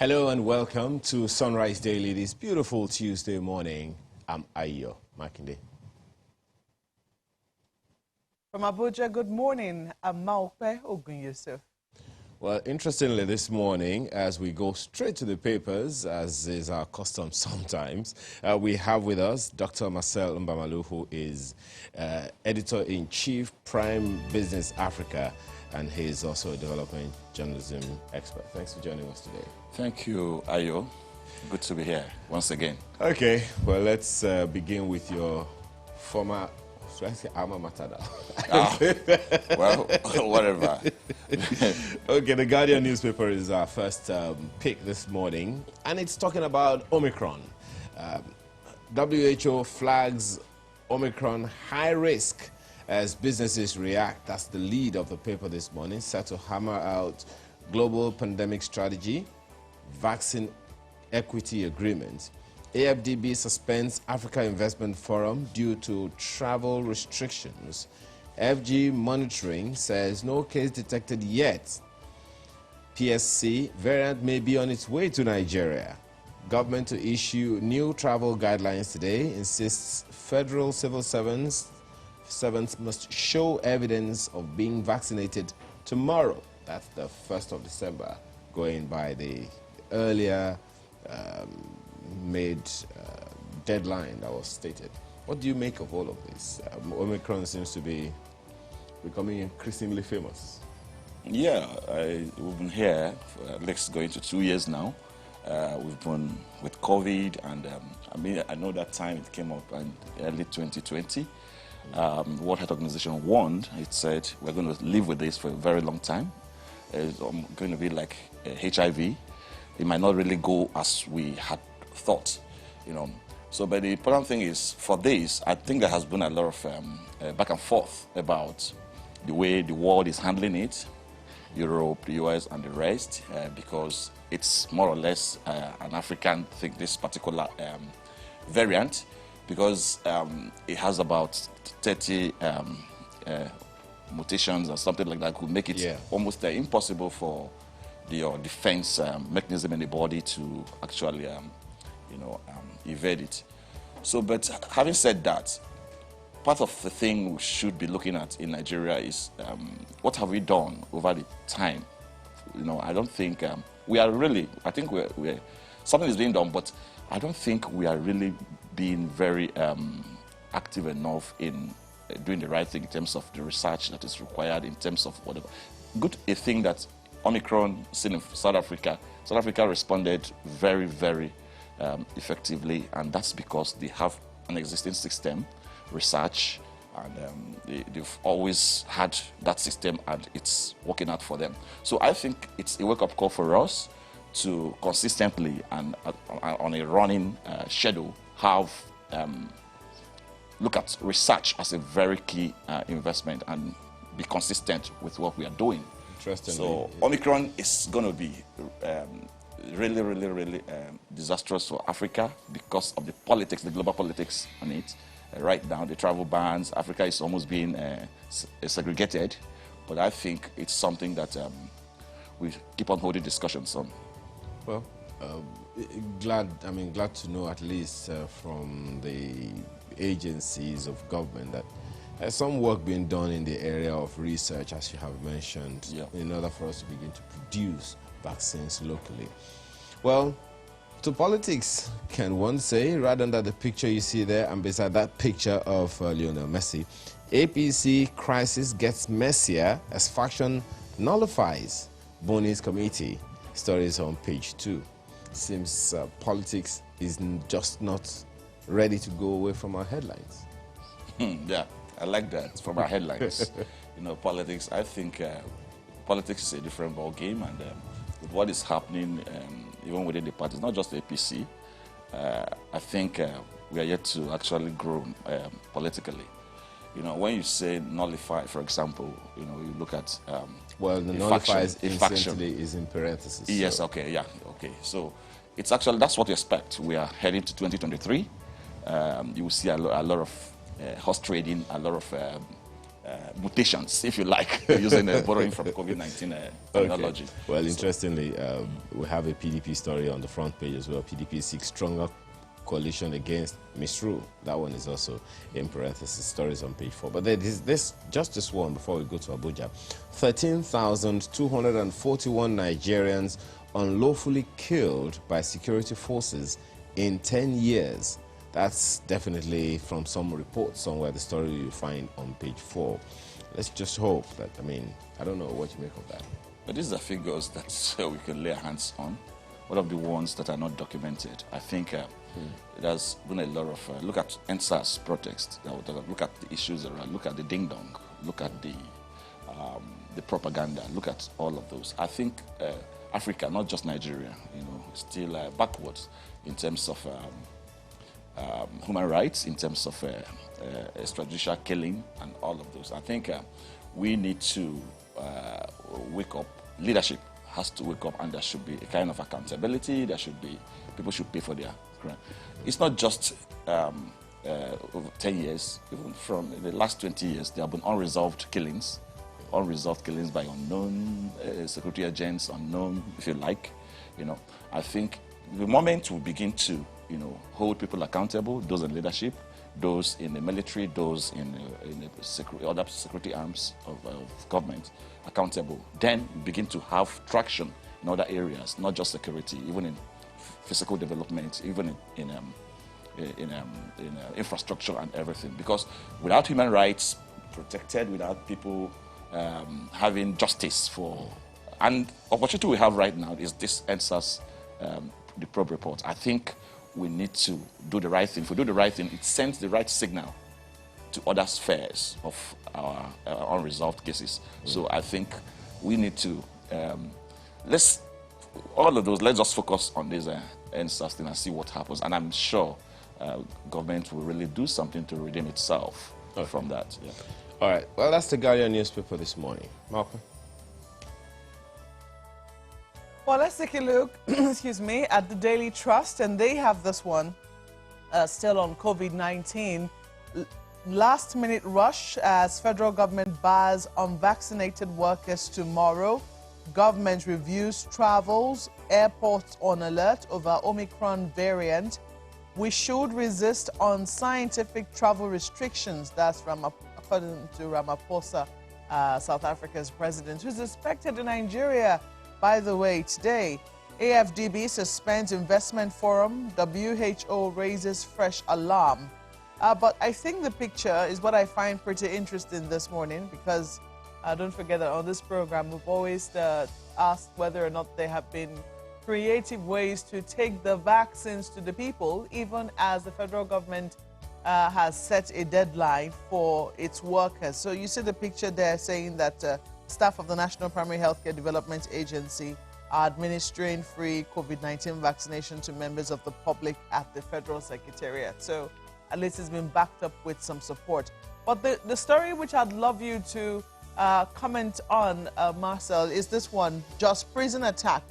Hello and welcome to Sunrise Daily this beautiful Tuesday morning. I'm Ayo Makinde. From Abuja, good morning. I'm Maupe Ogunyusuf. Well, interestingly, this morning, as we go straight to the papers, as is our custom sometimes, we have with us Dr. Marcel Mbamalu, who is Editor-in-Chief, Prime Business Africa, and he is also a development journalism expert. Thanks for joining us today. Thank you, Ayo. Good to be here once again. Okay, well, let's begin with your former, should I say alma mater now? Well, whatever. Okay, the Guardian newspaper is our first pick this morning, and it's talking about Omicron. WHO flags Omicron high risk as businesses react. That's the lead of the paper this morning, set to hammer out global pandemic strategy, vaccine equity agreement. AFDB suspends Africa Investment Forum due to travel restrictions. FG monitoring says no case detected yet. PSC variant may be on its way to Nigeria. Government to issue new travel guidelines today, insists federal civil servants must show evidence of being vaccinated tomorrow. That's the 1st of December, going by the earlier made deadline that was stated. What do you make of all of this? Omicron seems to be becoming increasingly famous. Yeah, we've been here for at least going to 2 years now. We've been with COVID, and I know that time it came up in early 2020. World Health Organization warned. It said we're going to live with this for a very long time. It's going to be like HIV. It might not really go as we had thought, you know. So, but the important thing is, for this, I think there has been a lot of back and forth about the way the world is handling it, Europe, the US, and the rest, because it's more or less an African thing, this particular variant, because it has about 30 mutations or something like that, could make it almost impossible for your defense mechanism in the body to actually, evade it. So, but having said that, part of the thing we should be looking at in Nigeria is what have we done over the time? You know, I don't think we are really, I think we're something is being done, but I don't think we are really being very active enough in doing the right thing in terms of the research that is required, in terms of whatever. Good a thing that Omicron seen in South Africa responded very, very effectively, and that's because they have an existing system, research, and they've always had that system, and it's working out for them. So I think it's a wake-up call for us to consistently and on a running schedule have look at research as a very key investment and be consistent with what we are doing. So Omicron is going to be really, really, really disastrous for Africa because of the politics, the global politics on it. Right now, the travel bans, Africa is almost being segregated, but I think it's something that we keep on holding discussions on. Well, glad to know at least from the agencies of government that there's some work being done in the area of research, as you have mentioned, in order for us to begin to produce vaccines locally. Well, to politics, can one say, right under the picture you see there and beside that picture of Lionel Messi, APC crisis gets messier as faction nullifies Boni's committee. Stories on page 2. Seems politics is just not ready to go away from our headlines. Yeah, I like that, from our headlines. You know, politics, I think politics is a different ball game, and with what is happening even within the party, it's not just the APC. I think we are yet to actually grow politically. You know, when you say nullify, for example, you know, you look at well, the nullify is in parentheses. Yes, so. Okay, yeah, okay. So it's actually, that's what we expect. We are heading to 2023. You will see a lot of horse trading, a lot of mutations, if you like, using borrowing from COVID-19 terminology. Okay. Well, interestingly, we have a PDP story on the front page as well. PDP seeks stronger coalition against misrule. That one is also in parentheses. Stories on page 4. But there is just this one before we go to Abuja. 13,241 Nigerians unlawfully killed by security forces in 10 years. That's definitely from some report somewhere, the story you find on page 4. Let's just hope that, I mean, I don't know what you make of that. But these are figures that we can lay our hands on. One of the ones that are not documented. I think there's been a lot of, look at NSAS protest, look at the issues around, look at the ding-dong, look at the propaganda, look at all of those. I think Africa, not just Nigeria, you know, is still backwards in terms of human rights, in terms of extrajudicial killing and all of those. I think we need to wake up. Leadership has to wake up, and there should be a kind of accountability. There should be, people should pay for their crime. It's not just over 10 years, even from the last 20 years, there have been unresolved killings by unknown security agents, unknown, if you like. You know, I think the moment we begin to, you know, hold people accountable, those in leadership, those in the military, those in the other security arms of government accountable, then we begin to have traction in other areas, not just security, even in physical development, even in infrastructure and everything. Because without human rights protected, without people having justice for, and opportunity we have right now is this NSAS, the probe report. I think we need to do the right thing. If we do the right thing, it sends the right signal to other spheres of our unresolved cases. So I think we need to, all of those, let's just focus on this NSAS thing and see what happens. And I'm sure government will really do something to redeem itself from that. Yeah. All right, well, that's the Guardian newspaper this morning. Malcolm? Well, let's take a look, excuse me, at the Daily Trust, and they have this one still on COVID-19. Last-minute rush as federal government bars unvaccinated workers tomorrow. Government reviews travels, airports on alert over Omicron variant. We should resist unscientific travel restrictions. That's according to Ramaphosa, South Africa's president, who's expected in Nigeria, by the way, today. AFDB suspends investment forum. WHO raises fresh alarm. But I think the picture is what I find pretty interesting this morning, because don't forget that on this program, we've always asked whether or not there have been creative ways to take the vaccines to the people, even as the federal government has set a deadline for its workers. So you see the picture there saying that staff of the National Primary Healthcare Development Agency are administering free COVID-19 vaccination to members of the public at the Federal Secretariat. So at least it's been backed up with some support. But the story which I'd love you to comment on, Marcel, is this one. Just prison attack.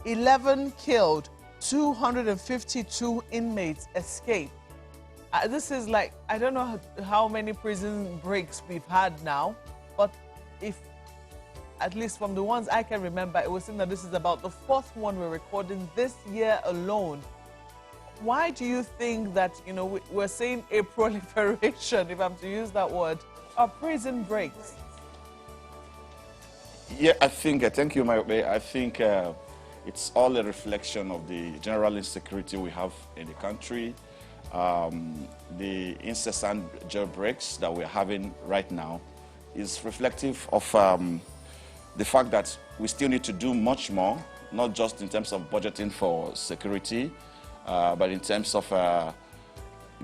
11 killed, 252 inmates escape. This is like, I don't know how many prison breaks we've had now, but if, at least from the ones I can remember, it was saying that this is about the 4th one we're recording this year alone. Why do you think that, you know, we're seeing a proliferation, if I'm to use that word, of prison breaks? Yeah, I think, thank you, Maybe. I think it's all a reflection of the general insecurity we have in the country. The incessant jailbreaks that we're having right now is reflective of the fact that we still need to do much more, not just in terms of budgeting for security, but in terms of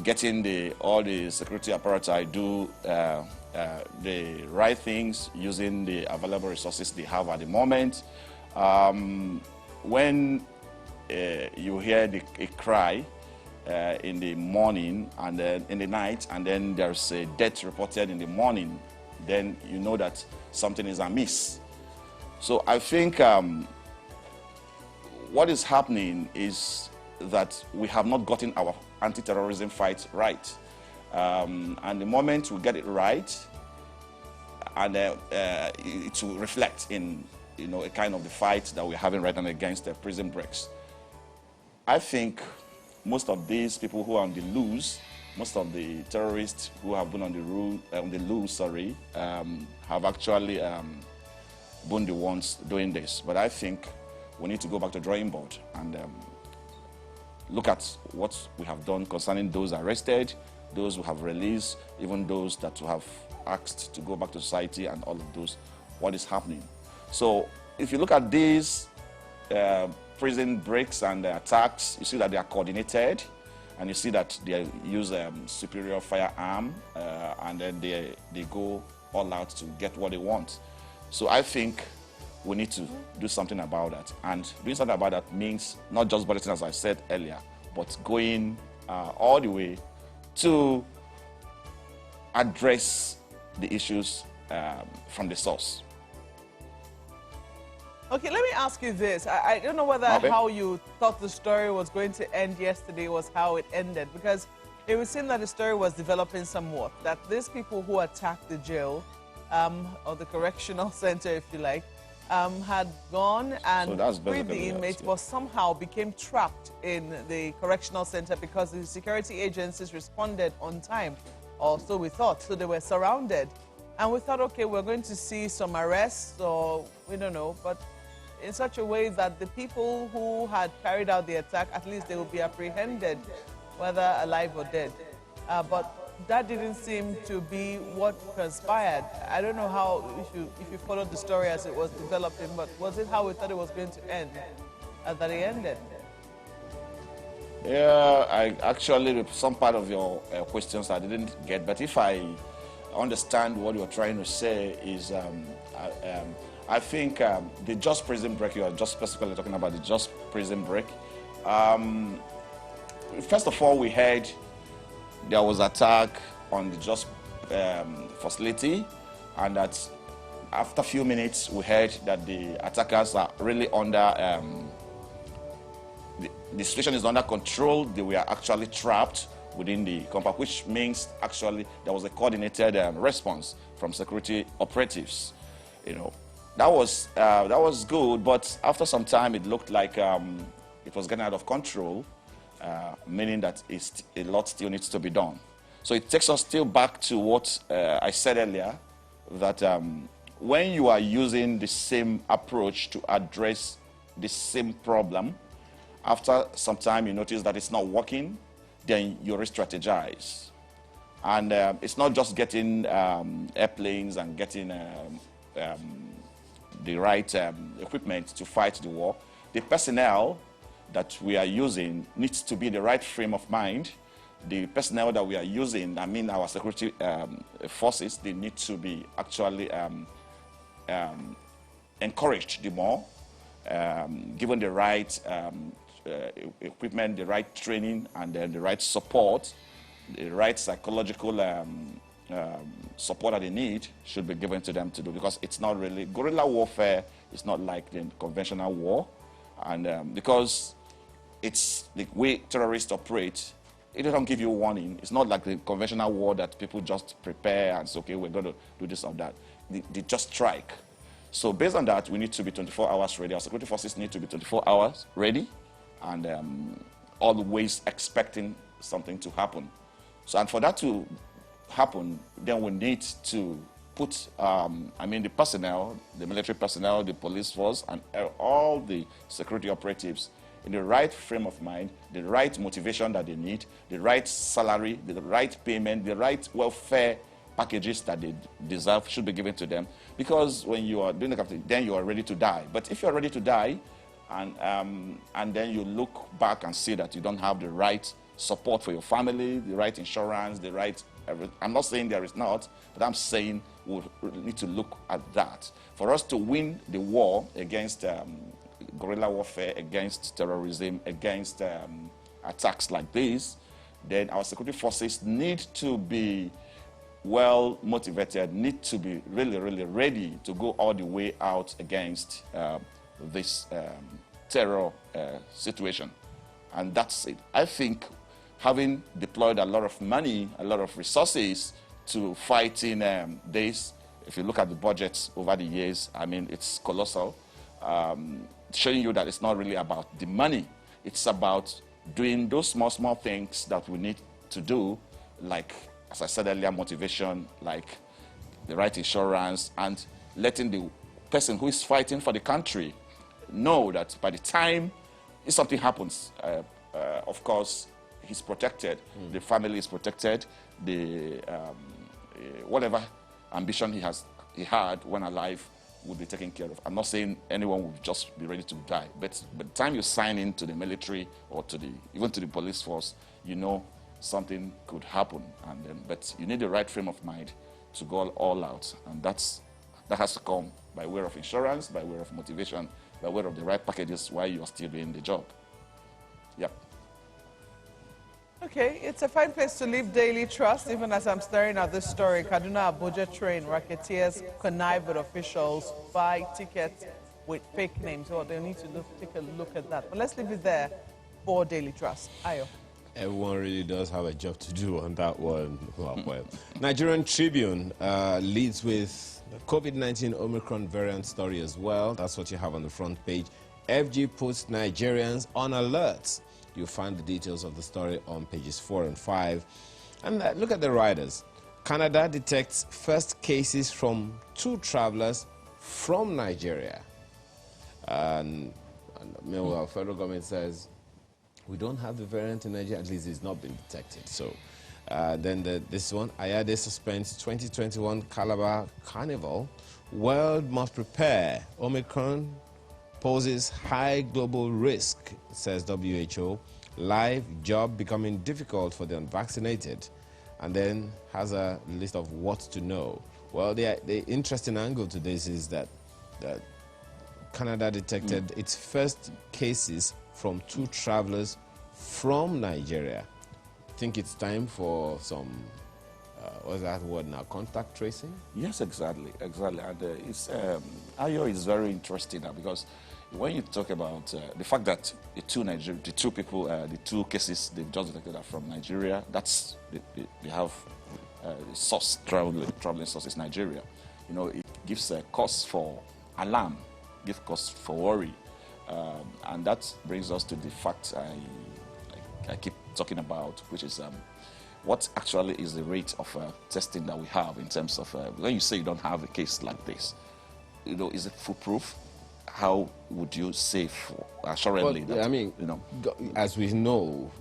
getting all the security apparatus do the right things, using the available resources they have at the moment. When you hear a cry in the morning and then in the night, and then there's a death reported in the morning, then you know that something is amiss. So I think what is happening is that we have not gotten our anti-terrorism fight right. And the moment we get it right, and it will reflect in, a kind of the fight that we're having right now against prison breaks. I think most of these people who are on the loose, most of the terrorists who have been on the loose, have actually been the ones doing this. But I think we need to go back to the drawing board and look at what we have done concerning those arrested, those who have released, even those that have asked to go back to society, and all of those, what is happening. So if you look at these prison breaks and attacks, you see that they are coordinated, and you see that they use superior firearm, and then they go all out to get what they want. So I think we need to do something about that. And doing something about that means not just bulletin, as I said earlier, but going all the way to address the issues from the source. Okay, let me ask you this. I don't know whether how you thought the story was going to end yesterday was how it ended, because it would seem that the story was developing somewhat, that these people who attacked the jail, or the correctional center, if you like, had gone and freed the inmates, but somehow became trapped in the correctional center because the security agencies responded on time, or so we thought. So they were surrounded. And we thought, okay, we're going to see some arrests, or we don't know, but in such a way that the people who had carried out the attack, at least they would be apprehended, whether alive or dead. But that didn't seem to be what transpired. I don't know how, if you followed the story as it was developing, but was it how we thought it was going to end, that it ended? Yeah, I actually, some part of your questions I didn't get, but if I understand what you're trying to say is, I think the just prison break, you are just specifically talking about the just prison break. First of all, we heard there was attack on the just facility, and that after a few minutes, we heard that the attackers are really under, the situation is under control. They were actually trapped within the compound, which means actually there was a coordinated response from security operatives. That was good, but after some time, it looked like it was getting out of control, meaning that a lot still needs to be done. So it takes us still back to what I said earlier, that when you are using the same approach to address the same problem, after some time you notice that it's not working, then you re-strategize. And it's not just getting airplanes and getting the right equipment to fight the war. The personnel that we are using needs to be in the right frame of mind. The personnel that we are using, I mean our security forces, they need to be actually encouraged the more, given the right equipment, the right training, and then the right support, the right psychological support that they need should be given to them to do, because it's not really, guerrilla warfare is not like the conventional war, and because it's the way terrorists operate, it doesn't give you warning. It's not like the conventional war that people just prepare and say, okay, we're going to do this or that. They just strike. So based on that, we need to be 24 hours ready. Our security forces need to be 24 hours ready, and always expecting something to happen. So, and for that to happen, then we need to put, the personnel, the military personnel, the police force, and all the security operatives in the right frame of mind, the right motivation that they need, the right salary, the right payment, the right welfare packages that they deserve should be given to them. Because when you are doing the captain, then you are ready to die. But if you are ready to die, and then you look back and see that you don't have the right support for your family, the right insurance, the right everything. I'm not saying there is not, but I'm saying we need to look at that. For us to win the war against guerrilla warfare, against terrorism, against attacks like this, then our security forces need to be well motivated, need to be really, really ready to go all the way out against this terror situation. And that's it. I think having deployed a lot of money, a lot of resources to fighting this if you look at the budgets over the years, I mean, it's colossal, showing you that it's not really about the money. It's about doing those small things that we need to do, like, as I said earlier, motivation, like the right insurance, and letting the person who is fighting for the country know that by the time if something happens, of course, he's protected, the family is protected, the whatever ambition he had when alive would be taken care of. I'm not saying anyone would just be ready to die, but by the time you sign into the military or even to the police force, you know something could happen, and then, but you need the right frame of mind to go all out, and that has to come by way of insurance, by way of motivation, by way of the right packages while you are still doing the job. Yep. Okay, it's a fine place to leave Daily Trust, even as I'm staring at this story. Kaduna Abuja train, racketeers connive with officials, buy tickets with fake names. Well, they need to take a look at that. But let's leave it there for Daily Trust. Ayo. Everyone really does have a job to do on that one. Well, Nigerian Tribune leads with the COVID-19 Omicron variant story as well. That's what you have on the front page. FG puts Nigerians on alert. You'll find the details of the story on pages 4 and 5. And look at the riders. Canada detects first cases from 2 travelers from Nigeria. And meanwhile, federal government says, we don't have the variant in Nigeria, at least it's not been detected. So then this one, Ayade suspends 2021 Calabar Carnival. World must prepare. Omicron poses high global risk, says WHO. Life, job becoming difficult for the unvaccinated. And then has a list of what to know. Well, the interesting angle to this is that Canada detected its first cases from 2 travelers from Nigeria. I think it's time for some, what's that word now, contact tracing? Yes, exactly. And Ayo is very interesting now, because when you talk about the fact that the 2 cases they've just detected are from Nigeria, that's, they have source, traveling source is Nigeria. You know, it gives a cause for alarm, gives cause for worry. And that brings us to the fact I keep talking about, which is what actually is the rate of testing that we have in terms of, when you say you don't have a case like this, you know, is it foolproof? How would you say assuredly that, I mean, you know, as we know,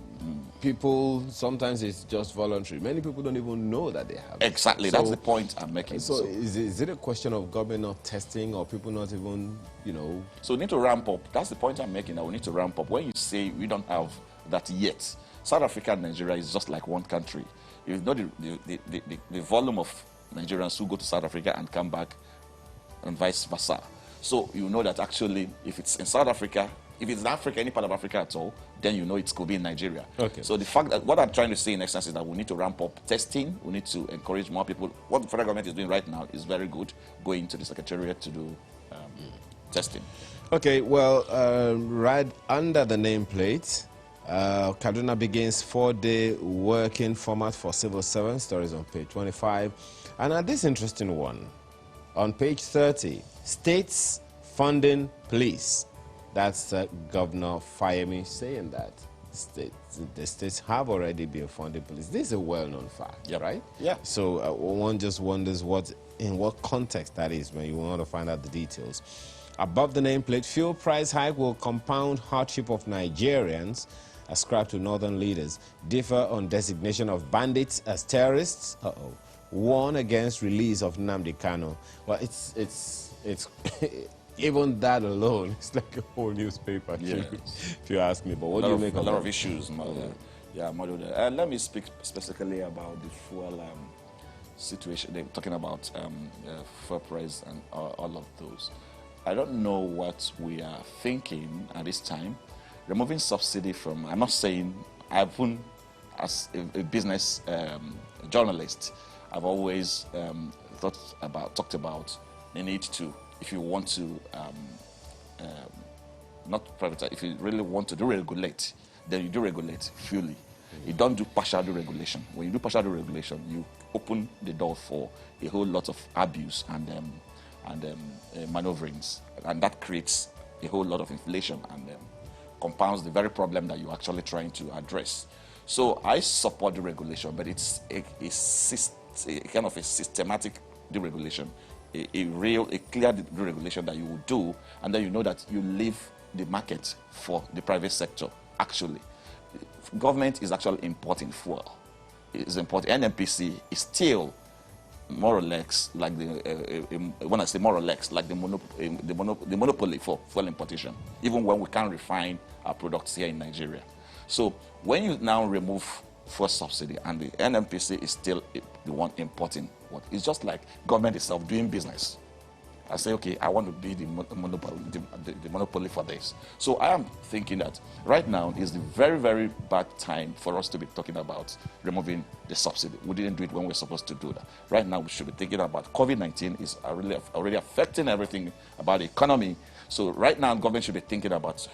people, sometimes it's just voluntary. Many people don't even know that they have it. Exactly, that's the point I'm making. So is it a question of government not testing or people not even, you know? So we need to ramp up. That's the point I'm making, that we need to ramp up. When you say we don't have that yet, South Africa and Nigeria is just like one country. You know the volume of Nigerians who go to South Africa and come back and vice versa. So you know that actually, if it's in South Africa, if it's in Africa, any part of Africa at all, then you know it could be in Nigeria. Okay. So the fact that, what I'm trying to say in essence is that we need to ramp up testing. We need to encourage more people. What the federal government is doing right now is very good, going to the Secretariat to do testing. Okay, well, right under the nameplate, Kaduna begins 4-day working format for civil servants. Stories on page 25. And this interesting one, on page 30, states funding police. That's Governor Fayemi saying that the states have already been funding police. This is a well-known fact, right? Yeah. So one just wonders in what context that is when you want to find out the details. Above the nameplate, fuel price hike will compound hardship of Nigerians, ascribed to northern leaders. Differ on designation of bandits as terrorists. Warn against release of Nnamdi Kanu. Well, it's even that alone, it's like a whole newspaper, if you ask me. But what do you make of that? A lot of issues. Let me speak specifically about the fuel situation. They're talking about fuel price and all of those. I don't know what we are thinking at this time. Removing subsidy from, I'm not saying, as a business journalist, I've always talked about the need to, if you want to not privatize, if you really want to deregulate, then you deregulate fully. You don't do partial deregulation. When you do partial deregulation, you open the door for a whole lot of abuse and maneuverings, and that creates a whole lot of inflation and compounds the very problem that you're actually trying to address. So I support deregulation, but it's a kind of a systematic deregulation, a clear deregulation that you will do, and then you know that you leave the market for the private sector. Actually, government is actually importing fuel. It's importing. NNPC is still more or less like when I say more or less, like the monopoly for fuel importation, even when we can't refine our products here in Nigeria. So when you now remove fuel subsidy and the NNPC is still the one importing, it's just like government itself doing business. I say, okay, I want to be the monopoly for this. So I am thinking that right now is the very, very bad time for us to be talking about removing the subsidy. We didn't do it when we were supposed to do that. Right now, we should be thinking about COVID-19 is already affecting everything about the economy. So right now, government should be thinking about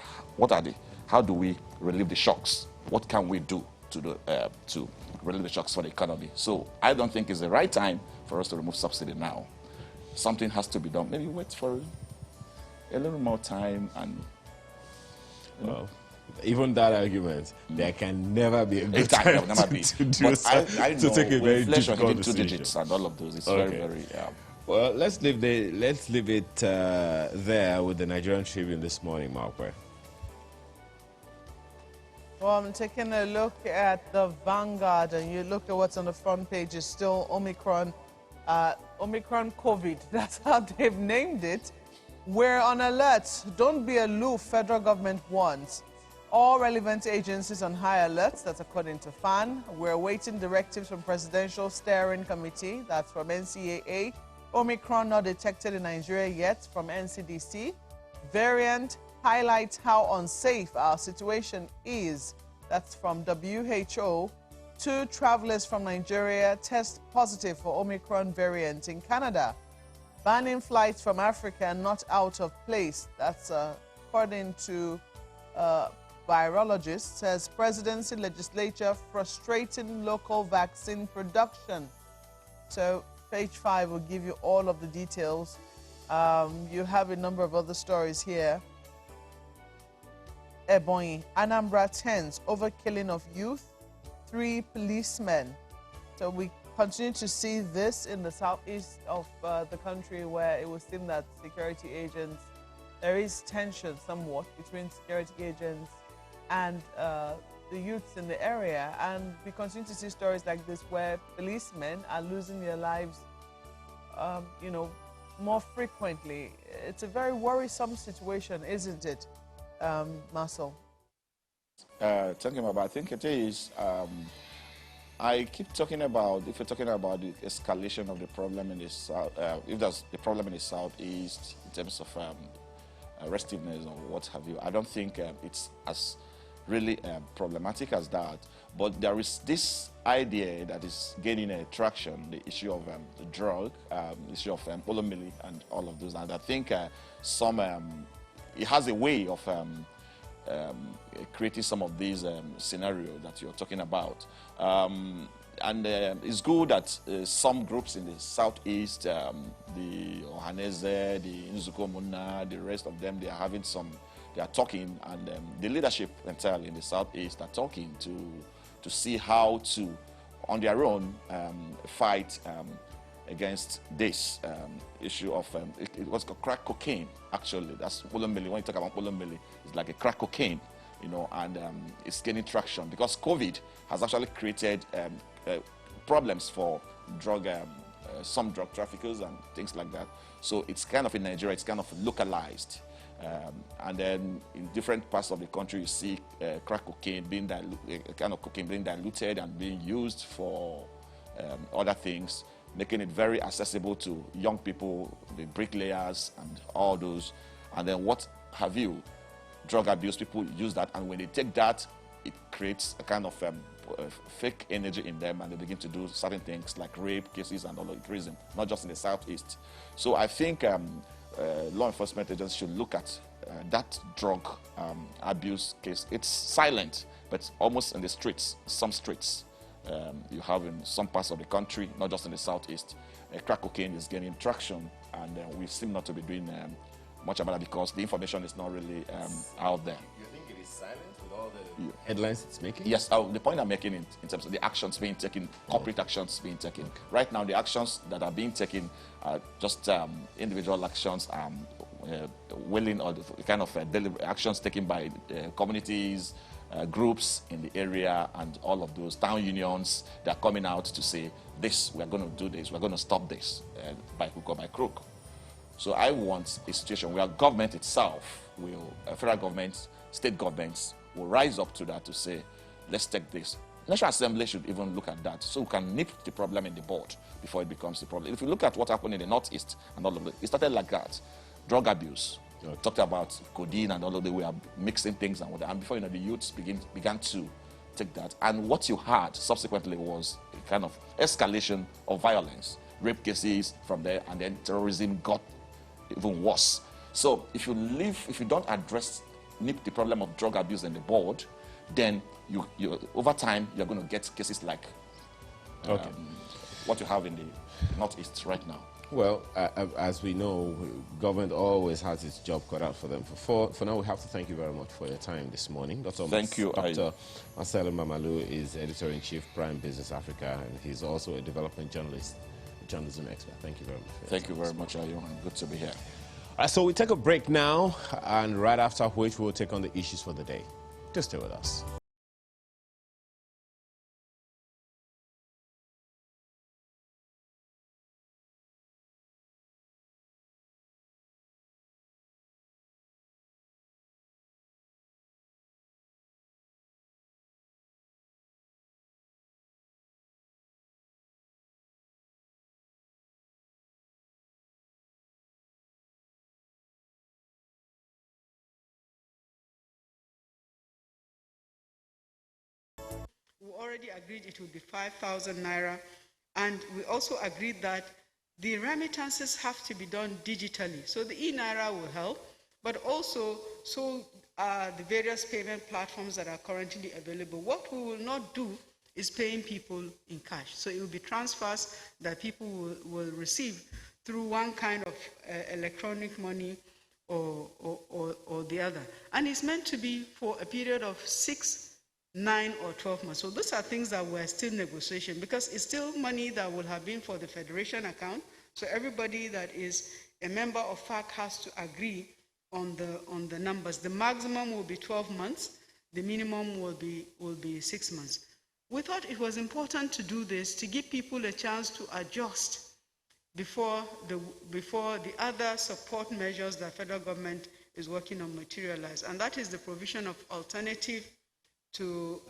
how do we relieve the shocks? What can we do to relieve the shocks for the economy? So I don't think it's the right time for us to remove subsidy now. Something has to be done. Maybe wait for a little more time and... Well, even that argument, there can never be a good time to do but I know take a very inflation difficult hitting 2 decision. digits and all of those. It's Okay. very... Well, let's leave it there with the Nigerian Tribune this morning, Markwe. Well, I'm taking a look at the Vanguard, and you look at what's on the front page. It's still Omicron COVID. That's how they've named it. We're on alert. Don't be aloof, federal government wants. All relevant agencies on high alert. That's according to FAN. We're awaiting directives from Presidential Steering Committee. That's from NCAA. Omicron not detected in Nigeria yet, from NCDC. Variant highlights how unsafe our situation is. That's from WHO. 2 travelers from Nigeria test positive for Omicron variant in Canada. Banning flights from Africa not out of place. That's according to virologists. Says presidency legislature frustrating local vaccine production. So page 5 will give you all of the details. You have a number of other stories here. Ebonyi, Anambra tens over killing of youth. 3 policemen. So we continue to see this in the southeast of the country, where it was seen that security agents, there is tension somewhat between security agents and the youths in the area. And we continue to see stories like this where policemen are losing their lives, more frequently. It's a very worrisome situation, isn't it, Marcel? Talking about, I think it is. I keep talking about, if you're talking about the escalation of the problem in the south, if there's the problem in the southeast in terms of restiveness or what have you, I don't think it's as really problematic as that. But there is this idea that is gaining traction, the issue of the drug, the issue of olomili and all of those. And I think it has a way of creating some of these scenarios that you're talking about. And it's good that some groups in the southeast, the Ohaneze, the Nzuko-Muna, the rest of them, they are talking, and the leadership entirely in the southeast are talking to see how to, on their own, fight against this issue of it was called crack cocaine. Actually, that's olomili. When you talk about olomili, it's like a crack cocaine, and it's gaining traction because COVID has actually created problems for some drug traffickers and things like that. So it's kind of in Nigeria, it's kind of localized. And then in different parts of the country, you see crack cocaine being diluted and being used for other things, making it very accessible to young people, the bricklayers and all those. And then what have you, drug abuse, people use that, and when they take that, it creates a kind of fake energy in them, and they begin to do certain things like rape cases and all of tourism, not just in the southeast. So I think law enforcement agencies should look at that drug abuse case, it's silent, but almost in the streets, some streets. You have in some parts of the country, not just in the southeast, crack cocaine is gaining traction, and we seem not to be doing much about it because the information is not really out there. You think it is silent with all the headlines it's making? Yes, the point I'm making in terms of the actions being taken, corporate actions being taken. Right now, the actions that are being taken are just individual actions, willing or the kind of actions taken by communities, groups in the area, and all of those town unions that are coming out to say, this, we're going to do this, we're going to stop this by hook or by crook. So I want a situation where government itself will, federal government, state governments will rise up to that to say, let's take this. National Assembly should even look at that so we can nip the problem in the bud before it becomes a problem. If you look at what happened in the Northeast and all of it started like that. Drug abuse. Okay. Talked about codeine and all of the way of mixing things and whatever. And before you know, the youths began to take that. And what you had subsequently was a kind of escalation of violence. Rape cases from there, and then terrorism got even worse. So if you don't nip the problem of drug abuse in the bud, then you over time you're going to get cases like what you have in the Northeast right now. Well, as we know, government always has its job cut out for them. For now, we have to thank you very much for your time this morning. Thank you. Dr. Marcelo Mamalu is Editor-in-Chief, Prime Business Africa, and he's also a development journalist, journalism expert. Thank you very much. Thank you very much, Ayo, and good to be here. All right, so we take a break now, and right after which we'll take on the issues for the day. Just stay with us. We already agreed it will be 5,000 naira, and we also agreed that the remittances have to be done digitally. So the e-naira will help, but also the various payment platforms that are currently available. What we will not do is paying people in cash. So it will be transfers that people will receive through one kind of electronic money or the other. And it's meant to be for a period of 6, 9 or 12 months. So those are things that we're still negotiation, because it's still money that would have been for the federation account. So everybody that is a member of FAC has to agree on the numbers. The maximum will be 12 months. The minimum will be 6 months. We thought it was important to do this to give people a chance to adjust before the other support measures that federal government is working on materialize, and that is the provision of alternative to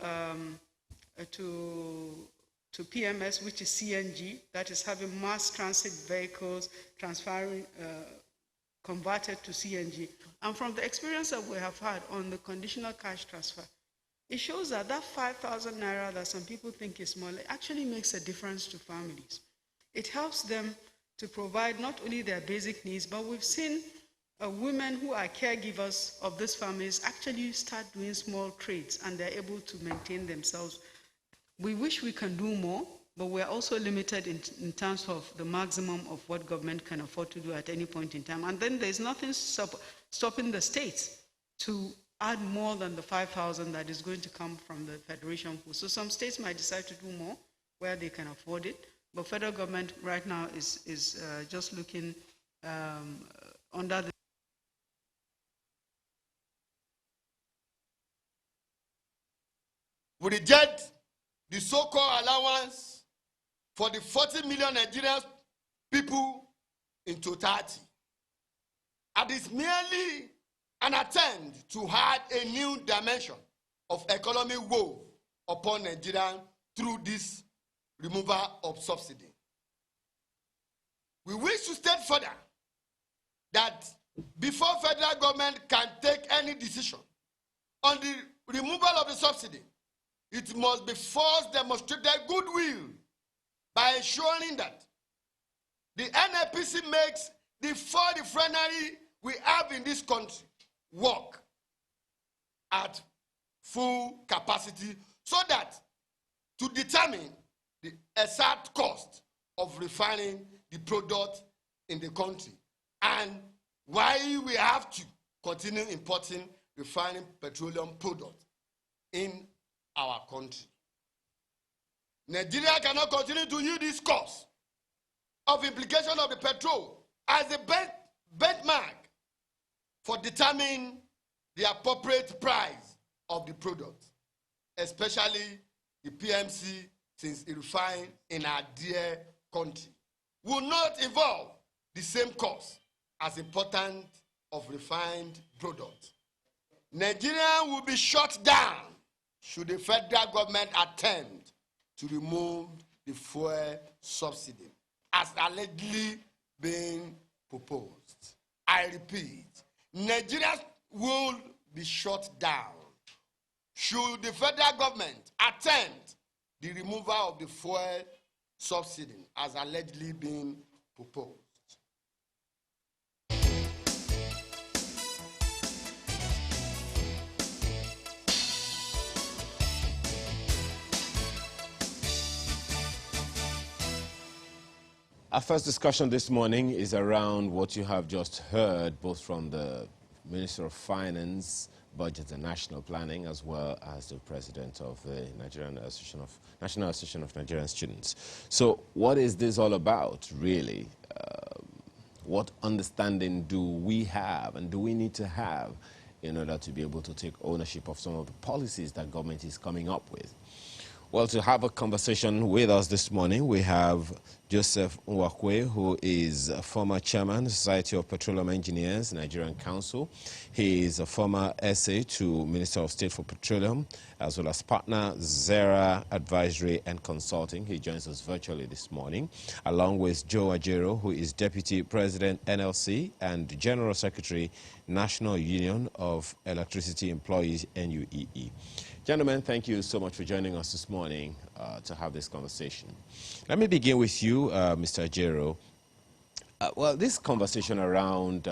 PMS, which is CNG, that is having mass transit vehicles converted to CNG. And from the experience that we have had on the conditional cash transfer, it shows that 5,000 naira that some people think is small actually makes a difference to families. It helps them to provide not only their basic needs, but we've seen women who are caregivers of these families actually start doing small trades, and they're able to maintain themselves. We wish we can do more, but we're also limited in terms of the maximum of what government can afford to do at any point in time. And then there's nothing stopping the states to add more than the 5,000 that is going to come from the federation pool. So some states might decide to do more where they can afford it, but federal government right now is just looking under the we reject the so-called allowance for the 40 million Nigerian people in totality. And it's merely an attempt to add a new dimension of economic woe upon Nigeria through this removal of subsidy. We wish to state further that before federal government can take any decision on the removal of the subsidy, it must be first demonstrated goodwill by ensuring that the NNPC makes the 4 refineries we have in this country work at full capacity so that to determine the exact cost of refining the product in the country and why we have to continue importing refining petroleum products in our country. Nigeria cannot continue to use this cost of implication of the petrol as a benchmark for determining the appropriate price of the product, especially the PMC, since it refined in our dear country, will not involve the same cost as important of refined products. Nigeria will be shut down should the federal government attempt to remove the fuel subsidy as allegedly being proposed. I repeat, Nigeria will be shut down should the federal government attempt the removal of the fuel subsidy as allegedly being proposed. Our first discussion this morning is around what you have just heard, both from the Minister of Finance, Budget and National Planning, as well as the President of the National Association of Nigerian Students. So what is this all about, really? What understanding do we have and do we need to have in order to be able to take ownership of some of the policies that government is coming up with? Well, to have a conversation with us this morning, we have Joseph Nwakwe, who is a former chairman, Society of Petroleum Engineers, Nigerian Council. He is a former SA to Minister of State for Petroleum, as well as partner, Zera Advisory and Consulting. He joins us virtually this morning, along with Joe Ajero, who is Deputy President, NLC, and General Secretary, National Union of Electricity Employees, NUEE. Gentlemen, thank you so much for joining us this morning to have this conversation. Let me begin with you, Mr. Ajero. Well, this conversation around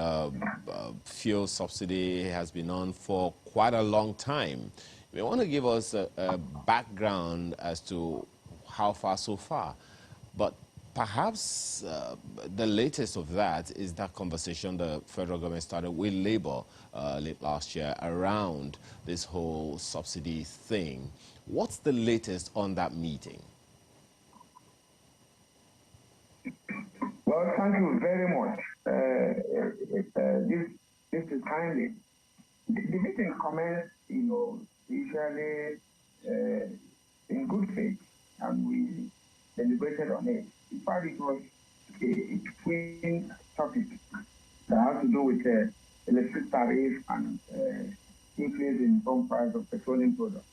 fuel subsidy has been on for quite a long time. You want to give us a background as to how far so far, but perhaps the latest of that is that conversation the federal government started with Labour late last year around this whole subsidy thing. What's the latest on that meeting? Well, thank you very much. This is timely. The meeting commenced, usually in good faith, and we deliberated on it. In fact, it was a twin topic that has to do with electric tariff and increase in pump price of petroleum products.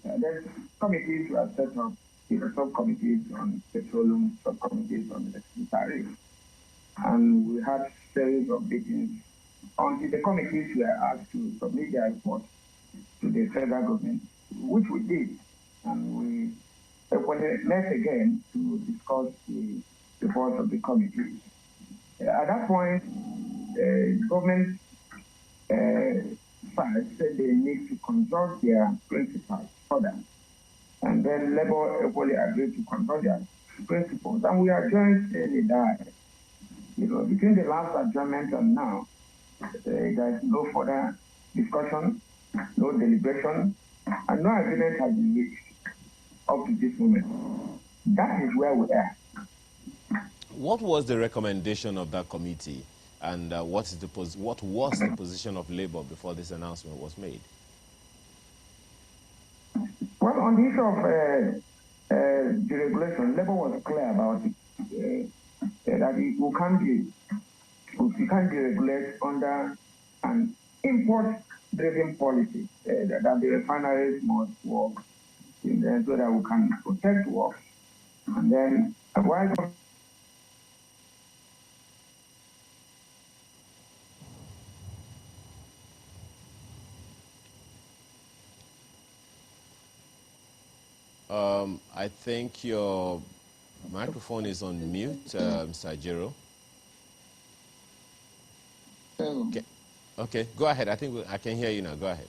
Then committees were set up, subcommittees on petroleum, subcommittees on electric tariff. And we had a series of meetings until the committees were asked to submit their report to the federal government, which we did. And we met again to discuss the report of the committee. At that point, government side said they need to consult their principals further. And then Labour equally agreed to consult their principals. And we are joined in the between the last adjournment and now, there is no further discussion, no deliberation, and no agreement has been reached up to this moment. That is where we are. What was the recommendation of that committee, and what was the position of Labour before this announcement was made? Well, on the issue of deregulation, Labour was clear about it, that we can't deregulate under an import-driven policy, that the refineries must work so that we can protect work. And then, while I think your microphone is on mute, Mr. Ajero. Okay. Okay, go ahead. I think I can hear you now. Go ahead.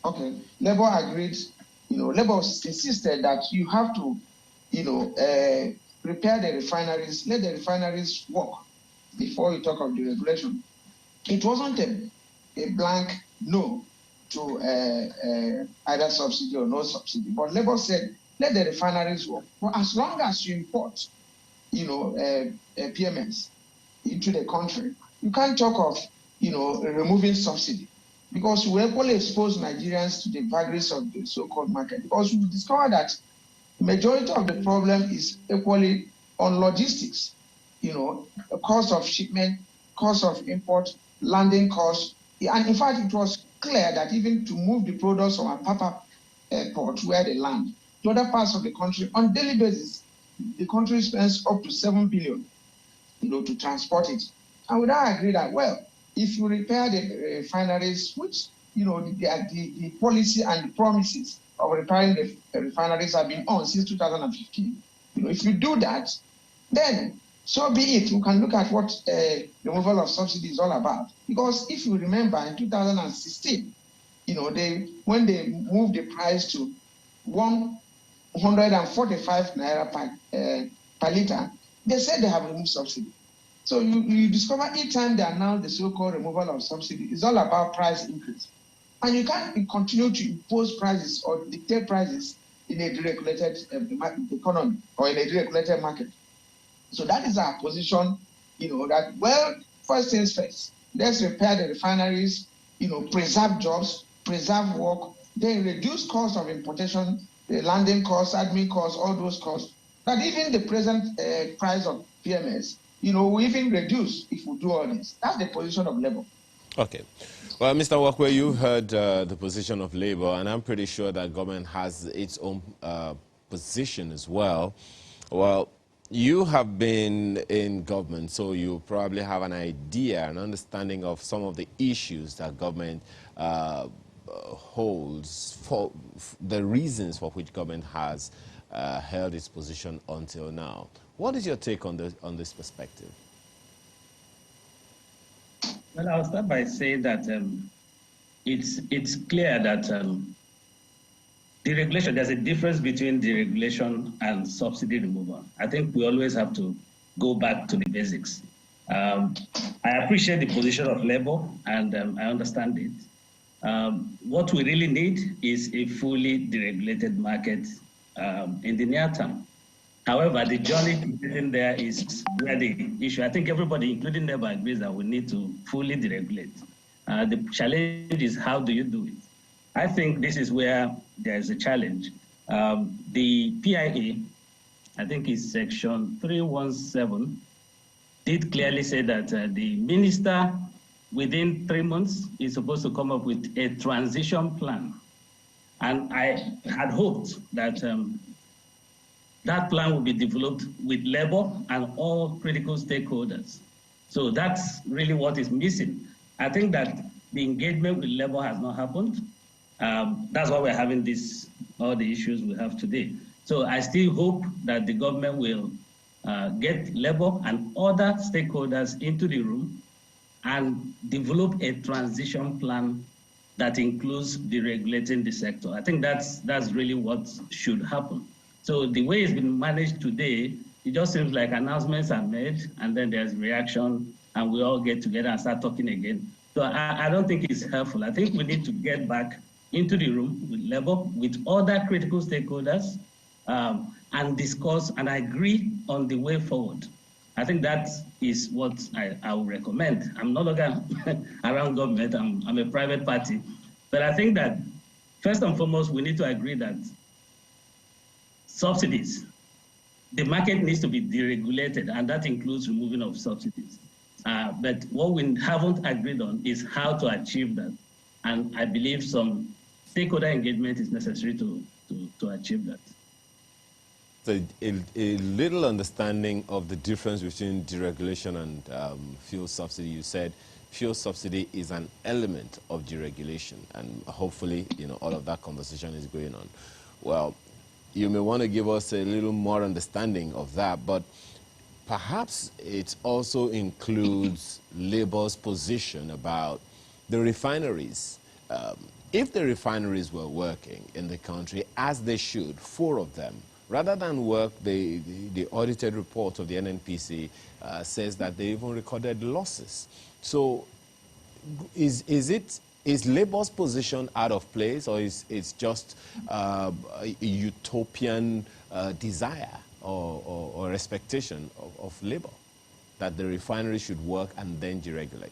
Okay, Labour agreed. Labour insisted that you have to, repair the refineries, let the refineries work before you talk of deregulation. It wasn't a blank no to either subsidy or no subsidy, but Labour said let the refineries work. But as long as you import, PMS into the country, you can't talk of, removing subsidy, because we equally expose Nigerians to the vagaries of the so-called market. Because we discovered that the majority of the problem is equally on logistics, the cost of shipment, cost of import, landing costs. And in fact, it was clear that even to move the products from Apapa airport where they land to other parts of the country on a daily basis, the country spends up to 7 billion, to transport it. And we now agree that, well, if you repair the refineries, which, the policy and the promises of repairing the refineries have been on since 2015, if you do that, then so be it. We can look at what the removal of subsidy is all about. Because if you remember, in 2016, when they moved the price to 145 naira per liter, they said they have removed subsidy. So you discover each time they announce the so-called removal of subsidy, it's all about price increase. And you can't continue to impose prices or dictate prices in a deregulated economy or in a deregulated market. So that is our position, that, well, first things first, let's repair the refineries, preserve jobs, preserve work, then reduce cost of importation, the landing costs, admin costs, all those costs, that even the present price of PMS, we even reduce if we do all this. That's the position of Labour. Okay. Well, Mr. Wakwe, you heard the position of Labour, and I'm pretty sure that government has its own position as well. Well, you have been in government, so you probably have an idea, an understanding of some of the issues that government holds, for the reasons for which government has held its position until now. What is your take on this perspective? Well, I'll start by saying that it's clear that deregulation, there's a difference between deregulation and subsidy removal. I think we always have to go back to the basics. I appreciate the position of Labour, and I understand it. What we really need is a fully deregulated market in the near term. However, the journey to getting there is where the issue. I think everybody, including Labour, agrees that we need to fully deregulate. The challenge is, how do you do it? I think this is where there is a challenge. The PIA, I think it's section 317, did clearly say that the minister within 3 months is supposed to come up with a transition plan. And I had hoped that that plan will be developed with Labour and all critical stakeholders. So that's really what is missing. I think that the engagement with Labour has not happened. That's why we're having all the issues we have today. So I still hope that the government will get Labour and other stakeholders into the room and develop a transition plan that includes deregulating the sector. I think that's really what should happen. So the way it's been managed today, it just seems like announcements are made and then there's reaction and we all get together and start talking again. So I don't think it's helpful. I think we need to get back into the room with Labour, with other critical stakeholders, and discuss and agree on the way forward. I think that is what I would recommend. I'm no longer around government, I'm a private party. But I think that first and foremost, we need to agree that subsidies, the market needs to be deregulated, and that includes removing of subsidies. But what we haven't agreed on is how to achieve that. And I believe some stakeholder engagement is necessary to achieve that. So a little understanding of the difference between deregulation and fuel subsidy. You said fuel subsidy is an element of deregulation, and hopefully, all of that conversation is going on. Well, you may want to give us a little more understanding of that, but perhaps it also includes Labour's position about the refineries. If the refineries were working in the country as they should, 4 of them, rather than work, the audited report of the NNPC says that they even recorded losses. So is Labour's position out of place, or is it's just a utopian desire or expectation of Labour that the refinery should work and then deregulate?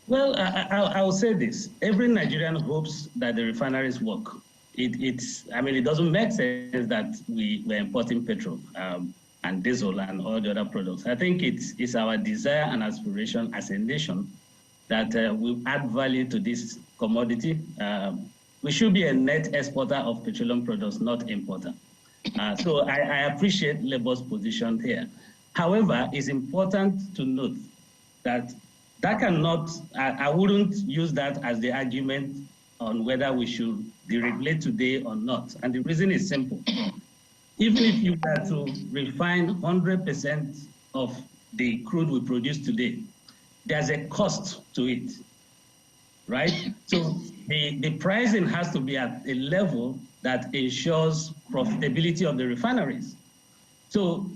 Well, I will say this. Every Nigerian hopes that the refineries work. I mean, it doesn't make sense that we're importing petrol and diesel and all the other products. I think it's our desire and aspiration as a nation that will add value to this commodity. We should be a net exporter of petroleum products, not importer. So I appreciate Labour's position here. However, it's important to note that cannot, I wouldn't use that as the argument on whether we should deregulate today or not. And the reason is simple. Even if you were to refine 100% of the crude we produce today, there's a cost to it, right? So the pricing has to be at a level that ensures profitability of the refineries. So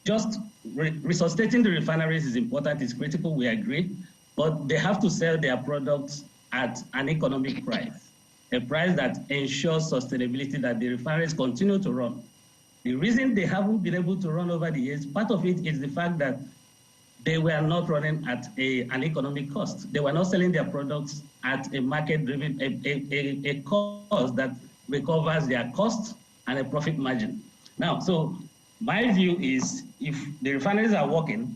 just resuscitating the refineries is important, it's critical, we agree, but they have to sell their products at an economic price, a price that ensures sustainability, that the refineries continue to run. The reason they haven't been able to run over the years, part of it is the fact that they were not running at an economic cost. They were not selling their products at a market-driven, a cost that recovers their cost and a profit margin. Now, so my view is if the refineries are working,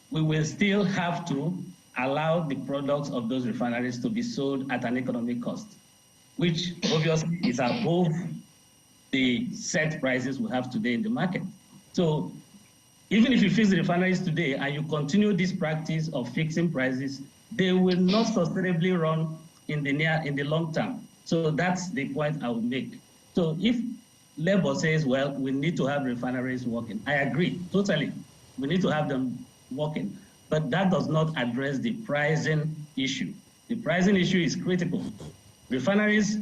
we will still have to allow the products of those refineries to be sold at an economic cost, which obviously is above the set prices we have today in the market. So even if you fix the refineries today and you continue this practice of fixing prices, they will not sustainably run in the long term. So that's the point I would make. So if Labour says, well, we need to have refineries working, I agree, totally. We need to have them working. But that does not address the pricing issue. The pricing issue is critical. Refineries,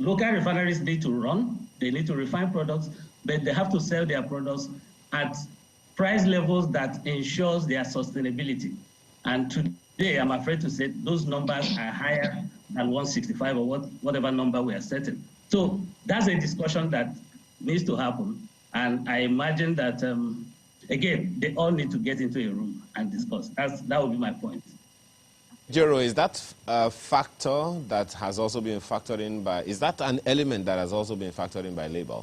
local refineries need to run, they need to refine products, but they have to sell their products at price levels that ensures their sustainability. And today, I'm afraid to say, those numbers are higher than 165 or whatever number we are setting. So that's a discussion that needs to happen. And I imagine that, again, they all need to get into a room and discuss. That would be my point. Jero, is that a factor that has also been factored in by, is that an element that has also been factored in by Labour?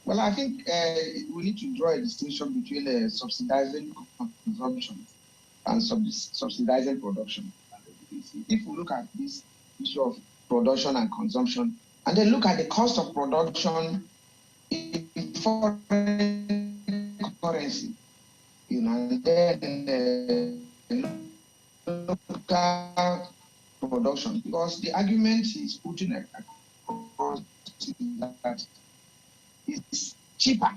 Well, I think we need to draw a distinction between subsidizing consumption and subsidizing production. If we look at this issue of production and consumption, and then look at the cost of production in foreign currency, and then local production, because the argument is putting across that it's cheaper,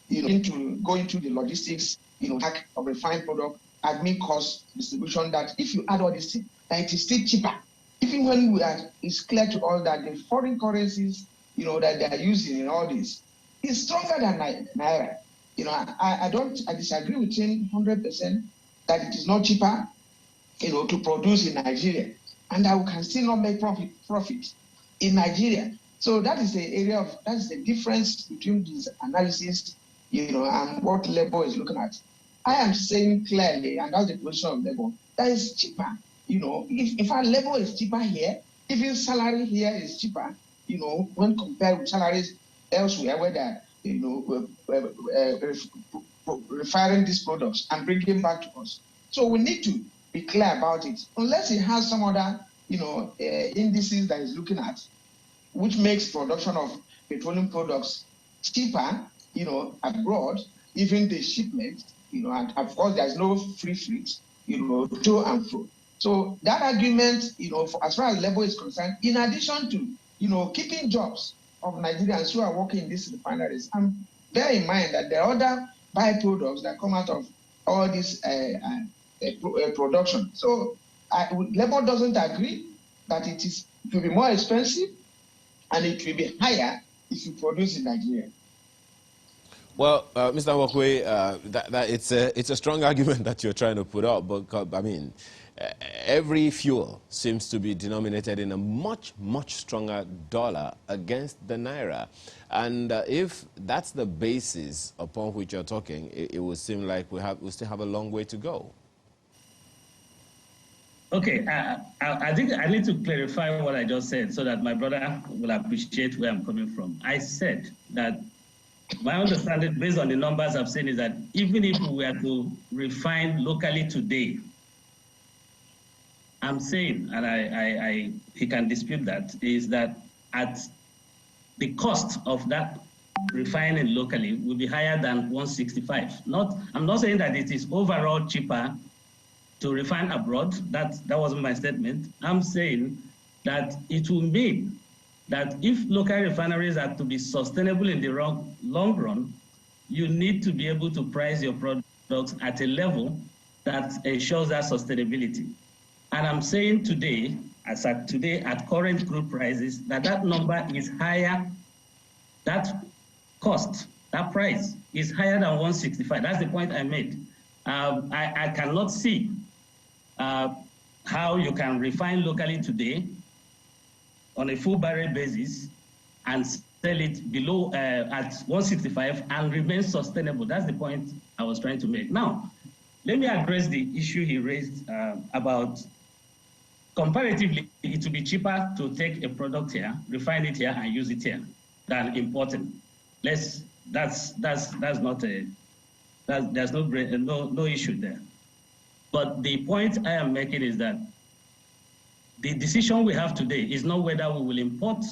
to go into the logistics, pack of refined product, admin cost, distribution, that if you add all these things, that it is still cheaper. Even when it's clear to all that the foreign currencies, that they are using in all this is stronger than Naira. I disagree with him 100% that it is not cheaper, to produce in Nigeria, and that we can still not make profit in Nigeria. So that is the difference between this analysis, and what Labour is looking at. I am saying clearly, and that's the position of Labour, that is cheaper. If our Labour is cheaper here, even salary here is cheaper, when compared with salaries elsewhere, where they're, refining these products and bringing back to us. So we need to be clear about it. Unless it has some other, indices that is looking at, which makes production of petroleum products cheaper, abroad, even the shipment, and of course there's no free freight, to and fro. So that argument, as far as Labour is concerned, in addition to, keeping jobs of Nigerians who are working in these refineries. And bear in mind that there are other byproducts that come out of all this production. So Labour doesn't agree that it will be more expensive and it will be higher if you produce in Nigeria. Well, Mr. Nwokwe, it's a strong argument that you're trying to put up, but I mean, every fuel seems to be denominated in a much, much stronger dollar against the naira. And if that's the basis upon which you're talking, it would seem like we still have a long way to go. Okay, I think I need to clarify what I just said so that my brother will appreciate where I'm coming from. I said that my understanding, based on the numbers I've seen, is that even if we were to refine locally today, I'm saying, and he can dispute that, is that at the cost of that refining locally will be higher than 165. I'm not saying that it is overall cheaper to refine abroad. That wasn't my statement. I'm saying that it will mean that if local refineries are to be sustainable in the long run, you need to be able to price your products at a level that ensures that sustainability. And I'm saying today, at current crude prices, that number is higher. That cost, that price is higher than 165. That's the point I made. I cannot see how you can refine locally today on a full barrel basis and sell it below at 165 and remain sustainable. That's the point I was trying to make. Now, let me address the issue he raised about comparatively, it will be cheaper to take a product here, refine it here, and use it here than importing. That's not there's no issue there. But the point I am making is that the decision we have today is not whether we will import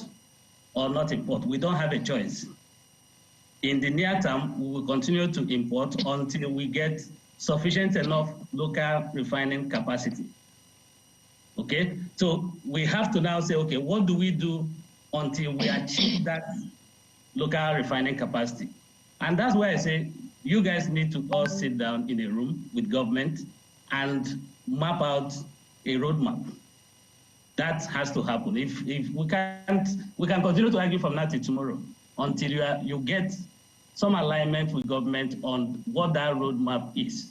or not import. We don't have a choice. In the near term, we will continue to import until we get sufficient enough local refining capacity. Okay, so we have to now say, okay, what do we do until we achieve that local refining capacity? And that's why I say you guys need to all sit down in a room with government and map out a roadmap. That has to happen. If we can't, we can continue to argue from now till tomorrow until you get some alignment with government on what that roadmap is.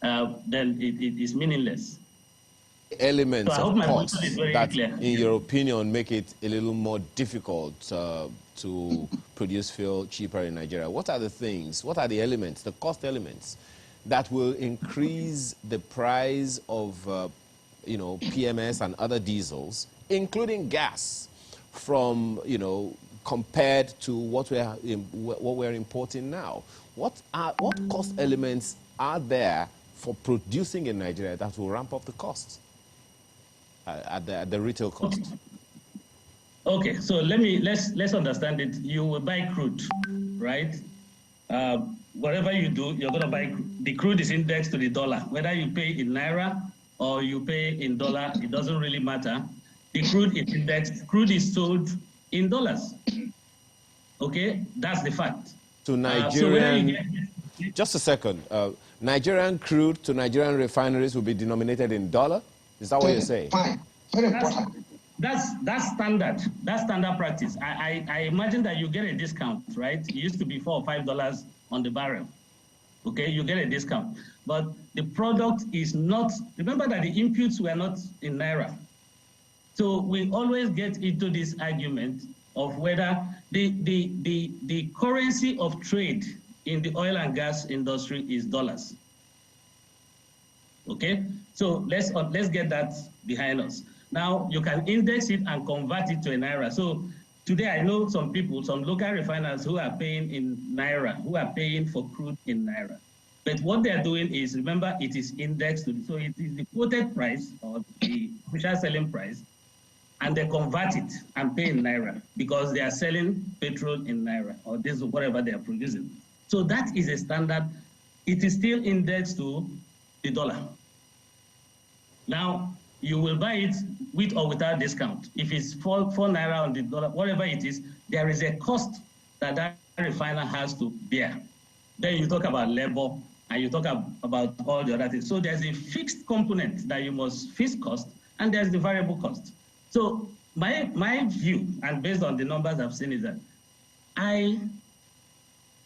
Then it is meaningless. Elements so of cost that, clear. in your opinion, make it a little more difficult to produce fuel cheaper in Nigeria. What are the things, what are the elements, the cost elements, that will increase the price of PMS and other diesels, including gas, from, compared to what we're importing now? What cost elements are there for producing in Nigeria that will ramp up the costs at the retail cost? Okay, so let's understand it. You will buy crude, right? Whatever you do, you're going to buy crude. The crude is indexed to the dollar. Whether you pay in naira or you pay in dollar, it doesn't really matter. The crude is indexed. Crude is sold in dollars. Okay, that's the fact. To Nigerian, just a second. Nigerian crude to Nigerian refineries will be denominated in dollar? Is that what you're saying? Fine. Very important. That's standard. That's standard practice. I imagine that you get a discount, right? It used to be $4 or $5 on the barrel. Okay, you get a discount. But the product is not, remember that the inputs were not in naira. So we always get into this argument of whether the currency of trade in the oil and gas industry is dollars. Okay, so let's get that behind us. Now you can index it and convert it to a naira. So today I know some people, some local refiners who are paying in naira, who are paying for crude in naira. But what they are doing is, remember, it is indexed to, so it is the quoted price or the official selling price, and they convert it and pay in naira because they are selling petrol in naira or this or whatever they are producing. So that is a standard. It is still indexed to the dollar. Now, you will buy it with or without discount. If it's 4 naira on the dollar, whatever it is, there is a cost that that refiner has to bear. Then you talk about labor and you talk about all the other things. So there's a fixed component that you must fixed cost, and there's the variable cost. So my view, and based on the numbers I've seen, is that I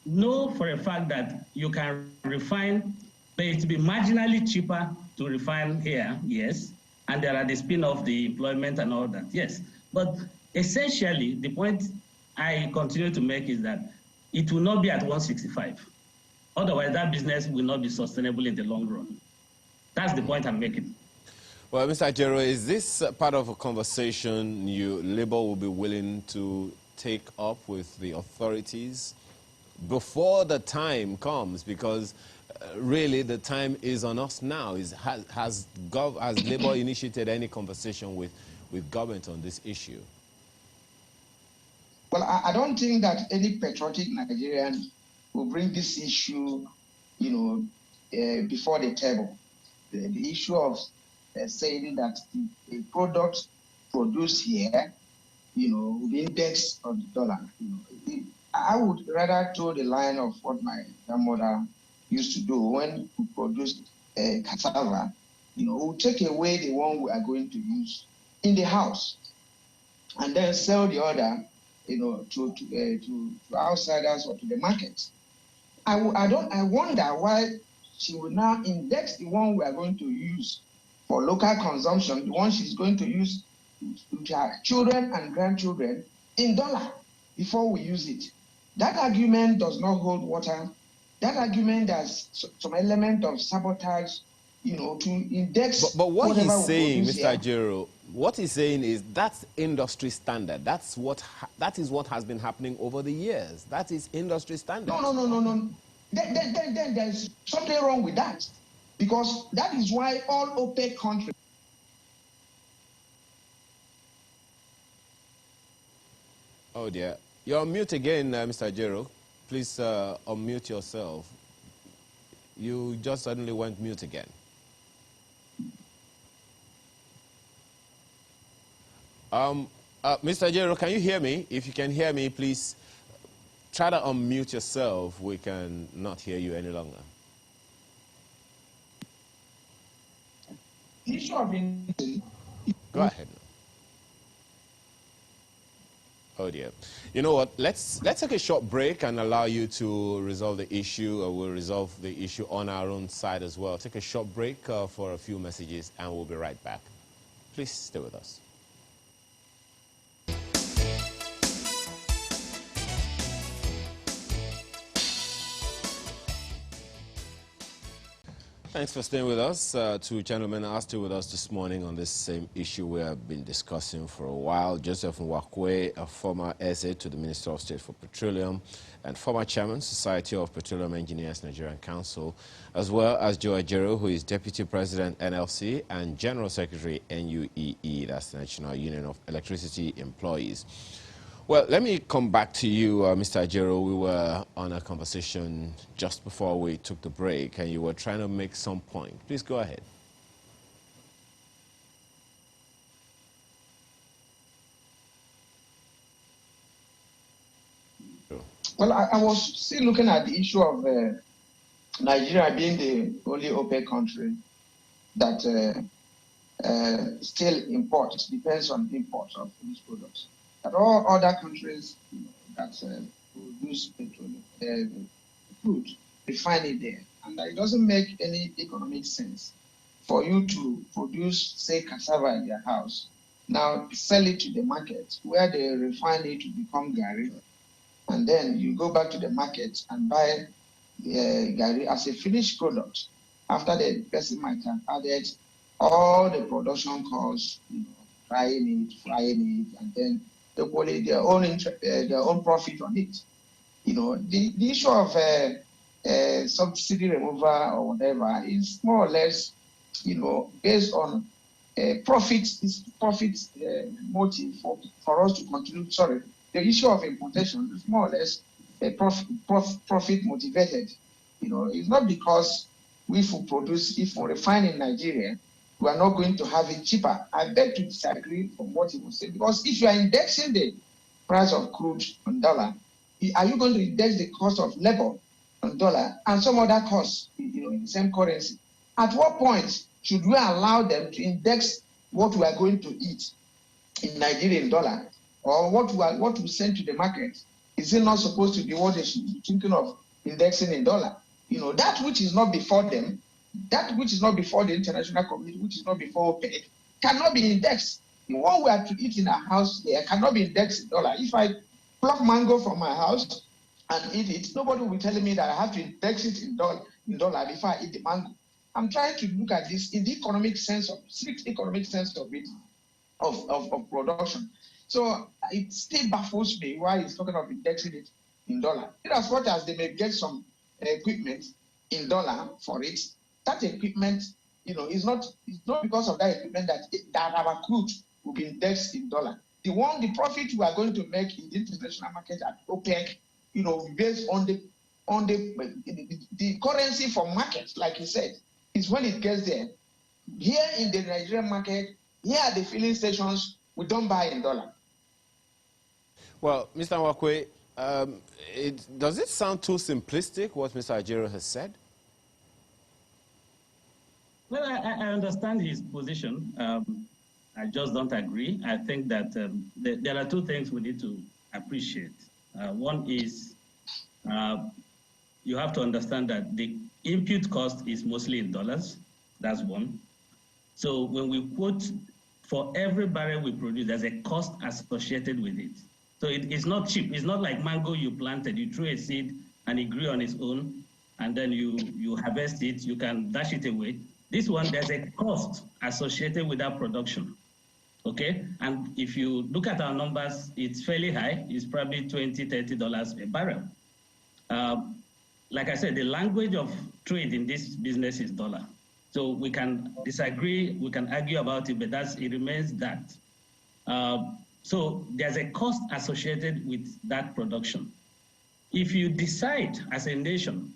know for a fact that you can refine, but it will be marginally cheaper to refine here, yes, and there are the spin-off, the employment and all that, yes. But essentially, the point I continue to make is that it will not be at 165. Otherwise, that business will not be sustainable in the long run. That's the point I'm making. Well, Mr. Ajero, is this part of a conversation Labour will be willing to take up with the authorities before the time comes? Because really the time is on us now. Has Labour initiated any conversation with government on this issue? Well, I don't think that any patriotic Nigerian will bring this issue, before the table. The issue of saying that the product produced here, will be indexed on the dollar. I would rather toe the line of what my grandmother used to do when we produced cassava. We'll take away the one we are going to use in the house, and then sell the other, to outsiders or to the market. I wonder why she will now index the one we are going to use for local consumption, the one she's going to use with her children and grandchildren in dollar before we use it. That argument does not hold water. That argument has some element of sabotage, to index. But what he's saying, Mr. Ajero, what he's saying is that's industry standard. That is what has been happening over the years. That is industry standard. No. Then there's something wrong with that, because that is why all OPEC countries. Oh dear, you're on mute again, Mr. Ajero. Please unmute yourself. You just suddenly went mute again. Mr. Ajero, can you hear me? If you can hear me, please try to unmute yourself. We can not hear you any longer. Go ahead. Oh dear. You know what? Let's take a short break and allow you to resolve the issue, or we'll resolve the issue on our own side as well. Take a short break for a few messages, and we'll be right back. Please stay with us. Thanks for staying with us. Two gentlemen are still with us this morning on this same issue we have been discussing for a while. Joseph Nwakwe, a former SA to the Minister of State for Petroleum and former Chairman, Society of Petroleum Engineers Nigerian Council, as well as Joe Ajero, who is Deputy President, NLC, and General Secretary, NUEE, that's the National Union of Electricity Employees. Well, let me come back to you, Mr. Ajero. We were on a conversation just before we took the break, and you were trying to make some point. Please go ahead. Well, I was still looking at the issue of Nigeria being the only OPEC country that still imports, depends on imports of these products. But all other countries that produce petroleum, crude, refine it there. And it doesn't make any economic sense for you to produce, say, cassava in your house, now sell it to the market where they refine it to become gari, and then you go back to the market and buy gari as a finished product after the person might have added all the production costs, frying it, and then their own profit on it. The issue of subsidy removal or whatever is more or less, based on profit motive for us to continue. Sorry, the issue of importation is more or less profit motivated. It's not because if we refine in Nigeria, we are not going to have it cheaper. I beg to disagree from what he was saying, because if you are indexing the price of crude on dollar, are you going to index the cost of labor on dollar and some other costs, in the same currency? At what point should we allow them to index what we are going to eat in Nigerian dollar, or what we send to the market? Is it not supposed to be what they should be thinking of indexing in dollar? That which is not before them, that which is not before the international community, which is not before OPEC, cannot be indexed. What we are to eat in our house here cannot be indexed in dollar. If I pluck mango from my house and eat it, nobody will be telling me that I have to index it in dollar before I eat the mango. I'm trying to look at this in the economic sense of, strict economic sense of it, of production. So it still baffles me why he's talking of indexing it in dollar. In as much as they may get some equipment in dollar for it, that equipment, it's not because of that equipment that our crude will be indexed in dollar. The profit we are going to make in the international market at OPEC, based on the currency for markets, like you said, is when it gets there. Here in the Nigerian market, here at the filling stations, we don't buy in dollar. Well, Mr. Nwakwe, does it sound too simplistic, what Mr. Ajero has said? Well, I understand his position. I just don't agree. I think that there are two things we need to appreciate. One is you have to understand that the input cost is mostly in dollars. That's one. So when we quote, for every barrel we produce, there's a cost associated with it. So it's not cheap. It's not like mango you planted, you threw a seed and it grew on its own, and then you harvest it, you can dash it away. This one, there's a cost associated with that production, okay? And if you look at our numbers, it's fairly high. It's probably $20, $30 a barrel. Like I said, the language of trade in this business is dollar. So we can disagree, we can argue about it, but it remains that. So there's a cost associated with that production. If you decide as a nation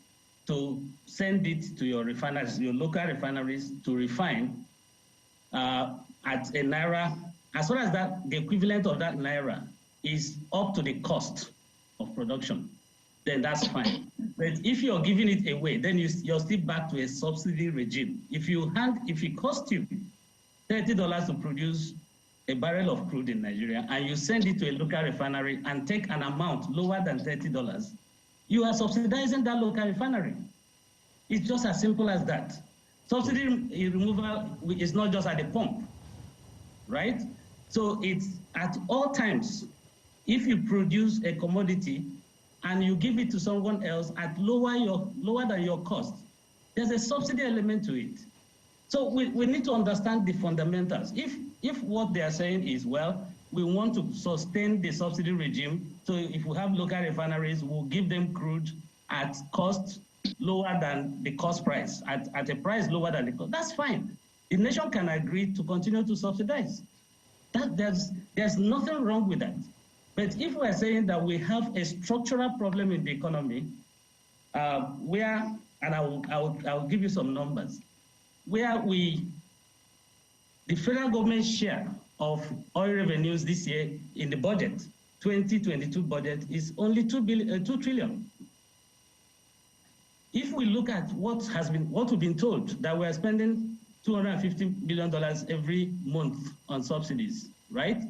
to send it to your refineries, your local refineries to refine at a naira, as far as the equivalent of that naira is up to the cost of production, then that's fine. But if you're giving it away, then you're still back to a subsidy regime. If it costs you $30 to produce a barrel of crude in Nigeria and you send it to a local refinery and take an amount lower than $30, you are subsidizing that local refinery. It's just as simple as that. Subsidy removal is not just at the pump, right? So it's at all times. If you produce a commodity and you give it to someone else at lower than your cost, there's a subsidy element to it. So we need to understand the fundamentals. If what they are saying is, well, we want to sustain the subsidy regime, so if we have local refineries, we'll give them crude at cost lower than the cost price, at a price lower than the cost, that's fine. The nation can agree to continue to subsidize. There's nothing wrong with that. But if we're saying that we have a structural problem in the economy, and I will give you some numbers, where the federal government's share of oil revenues this year in the budget, 2022 budget, is only $2 trillion. If we look at what we've been told, that we are spending $250 billion every month on subsidies, right?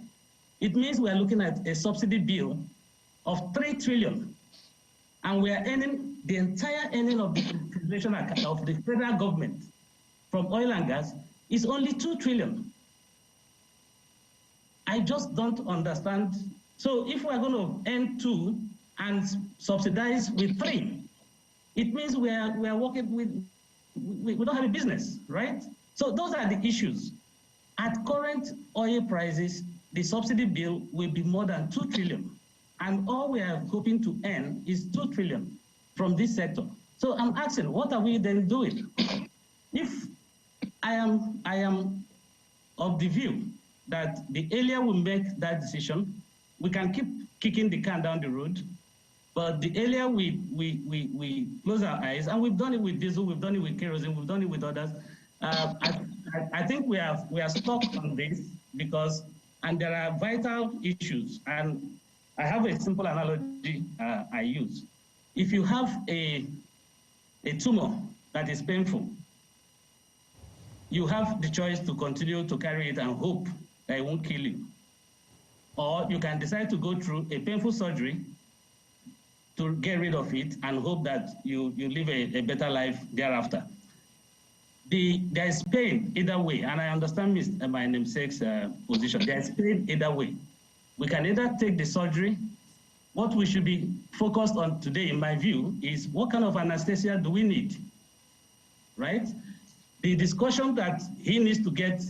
It means we are looking at a subsidy bill of $3 trillion. And we are earning the entire earning of the population of the federal government from oil and gas is only $2 trillion. I just don't understand. So if we're going to earn 2 and subsidize with 3, it means we are working with, we don't have a business, right? So those are the issues. At current oil prices, the subsidy bill will be more than $2 trillion. And all we are hoping to earn is $2 trillion from this sector. So I'm asking, what are we then doing? If I am of the view that the earlier we make that decision, we can keep kicking the can down the road, but the earlier we close our eyes, and we've done it with diesel, we've done it with kerosene, we've done it with others, I think we are stuck on this because, and there are vital issues, and I have a simple analogy I use. If you have a tumor that is painful, you have the choice to continue to carry it and hope that it won't kill you. Or you can decide to go through a painful surgery to get rid of it and hope that you live a better life thereafter. There is pain either way, and I understand my namesake's position. There is pain either way. We can either take the surgery. What we should be focused on today, in my view, is what kind of anesthesia do we need, right? The discussion that he needs to get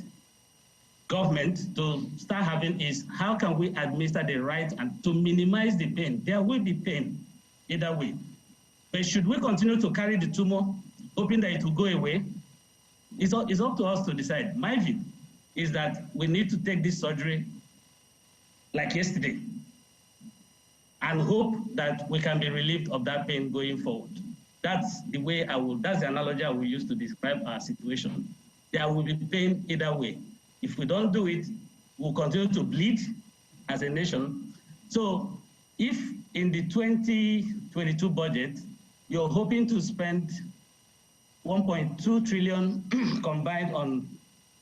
government to start having is how can we administer the right and to minimize the pain. There will be pain either way. But should we continue to carry the tumor, hoping that it will go away? It's up to us to decide. My view is that we need to take this surgery like yesterday and hope that we can be relieved of that pain going forward. That's the way that's the analogy I will use to describe our situation. There will be pain either way. If we don't do it, we'll continue to bleed as a nation. So if in the 2022 budget, you're hoping to spend 1.2 trillion combined on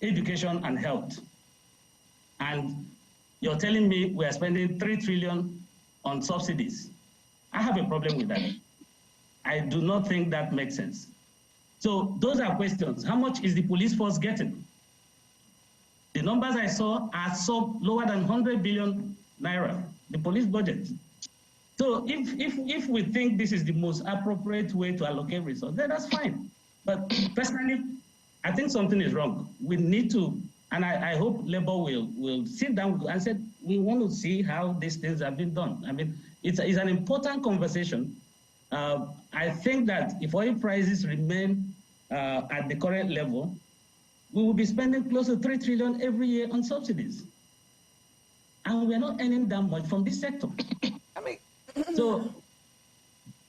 education and health, and you're telling me we are spending 3 trillion on subsidies, I have a problem with that. I do not think that makes sense. So those are questions. How much is the police force getting? The numbers I saw are lower than 100 billion naira, the police budget. So if we think this is the most appropriate way to allocate resources, then that's fine. But personally, I think something is wrong. We need to, and I hope Labour will sit down and say, we want to see how these things have been done. I mean, it's an important conversation. I think that if oil prices remain at the current level, we will be spending close to 3 trillion every year on subsidies. And we're not earning that much from this sector. I mean, so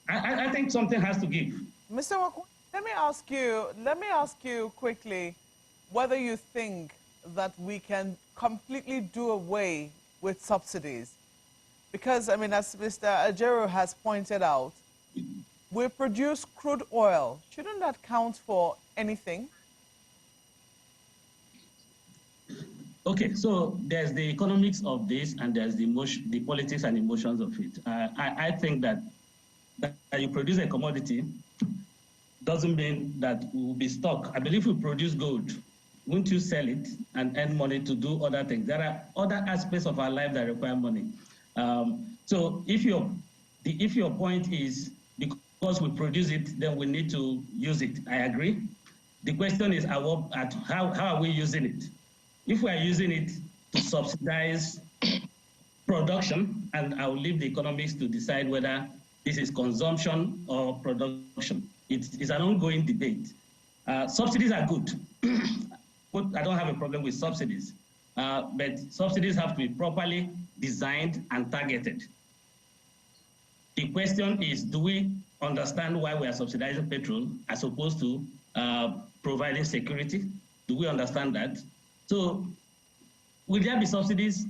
I think something has to give. Mr. Wakwa, let me ask you quickly whether you think that we can completely do away with subsidies. Because, I mean, as Mr. Ajero has pointed out, we produce crude oil. Shouldn't that count for anything? Okay, so there's the economics of this, and there's the politics and emotions of it. I think that you produce a commodity doesn't mean that we will be stuck. I believe we produce gold. Won't you sell it and earn money to do other things? There are other aspects of our life that require money. So if your point is because we produce it, then we need to use it, I agree. The question is how are we using it? If we are using it to subsidize production, and I will leave the economics to decide whether this is consumption or production. It's an ongoing debate. Subsidies are good. I don't have a problem with subsidies, but subsidies have to be properly designed and targeted. The question is, do we understand why we are subsidizing petrol as opposed to providing security? Do we understand that? So will there be subsidies?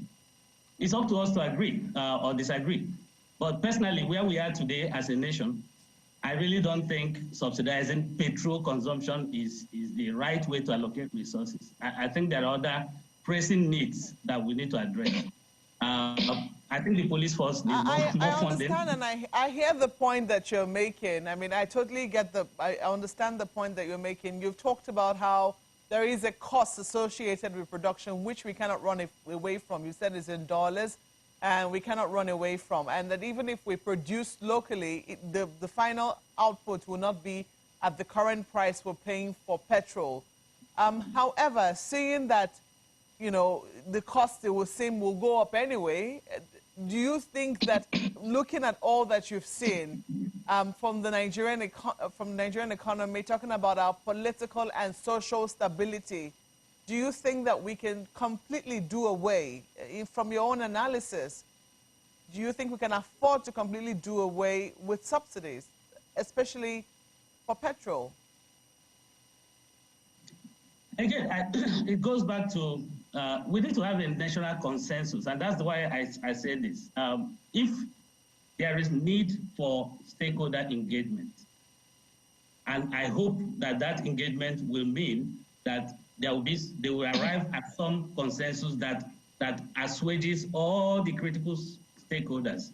It's up to us to agree or disagree. But personally, where we are today as a nation, I really don't think subsidizing petrol consumption is the right way to allocate resources. I think there are other pressing needs that we need to address. I think the police force needs more funding. I understand, and I hear the point that you're making. I mean, I totally get I understand the point that you're making. You've talked about how there is a cost associated with production, which we cannot run away from. You said it's in dollars, and we cannot run away from. And that even if we produce locally, the final output will not be at the current price we're paying for petrol. However, seeing that, you know, the cost, it will seem, will go up anyway, do you think that looking at all that you've seen from the Nigerian economy, talking about our political and social stability, do you think that we can completely do away, from your own analysis, do you think we can afford to completely do away with subsidies, especially for petrol? again, it goes back to we need to have a national consensus, and that's why I said this. If there is need for stakeholder engagement, and I hope that that engagement will mean that they will arrive at some consensus that assuages all the critical stakeholders.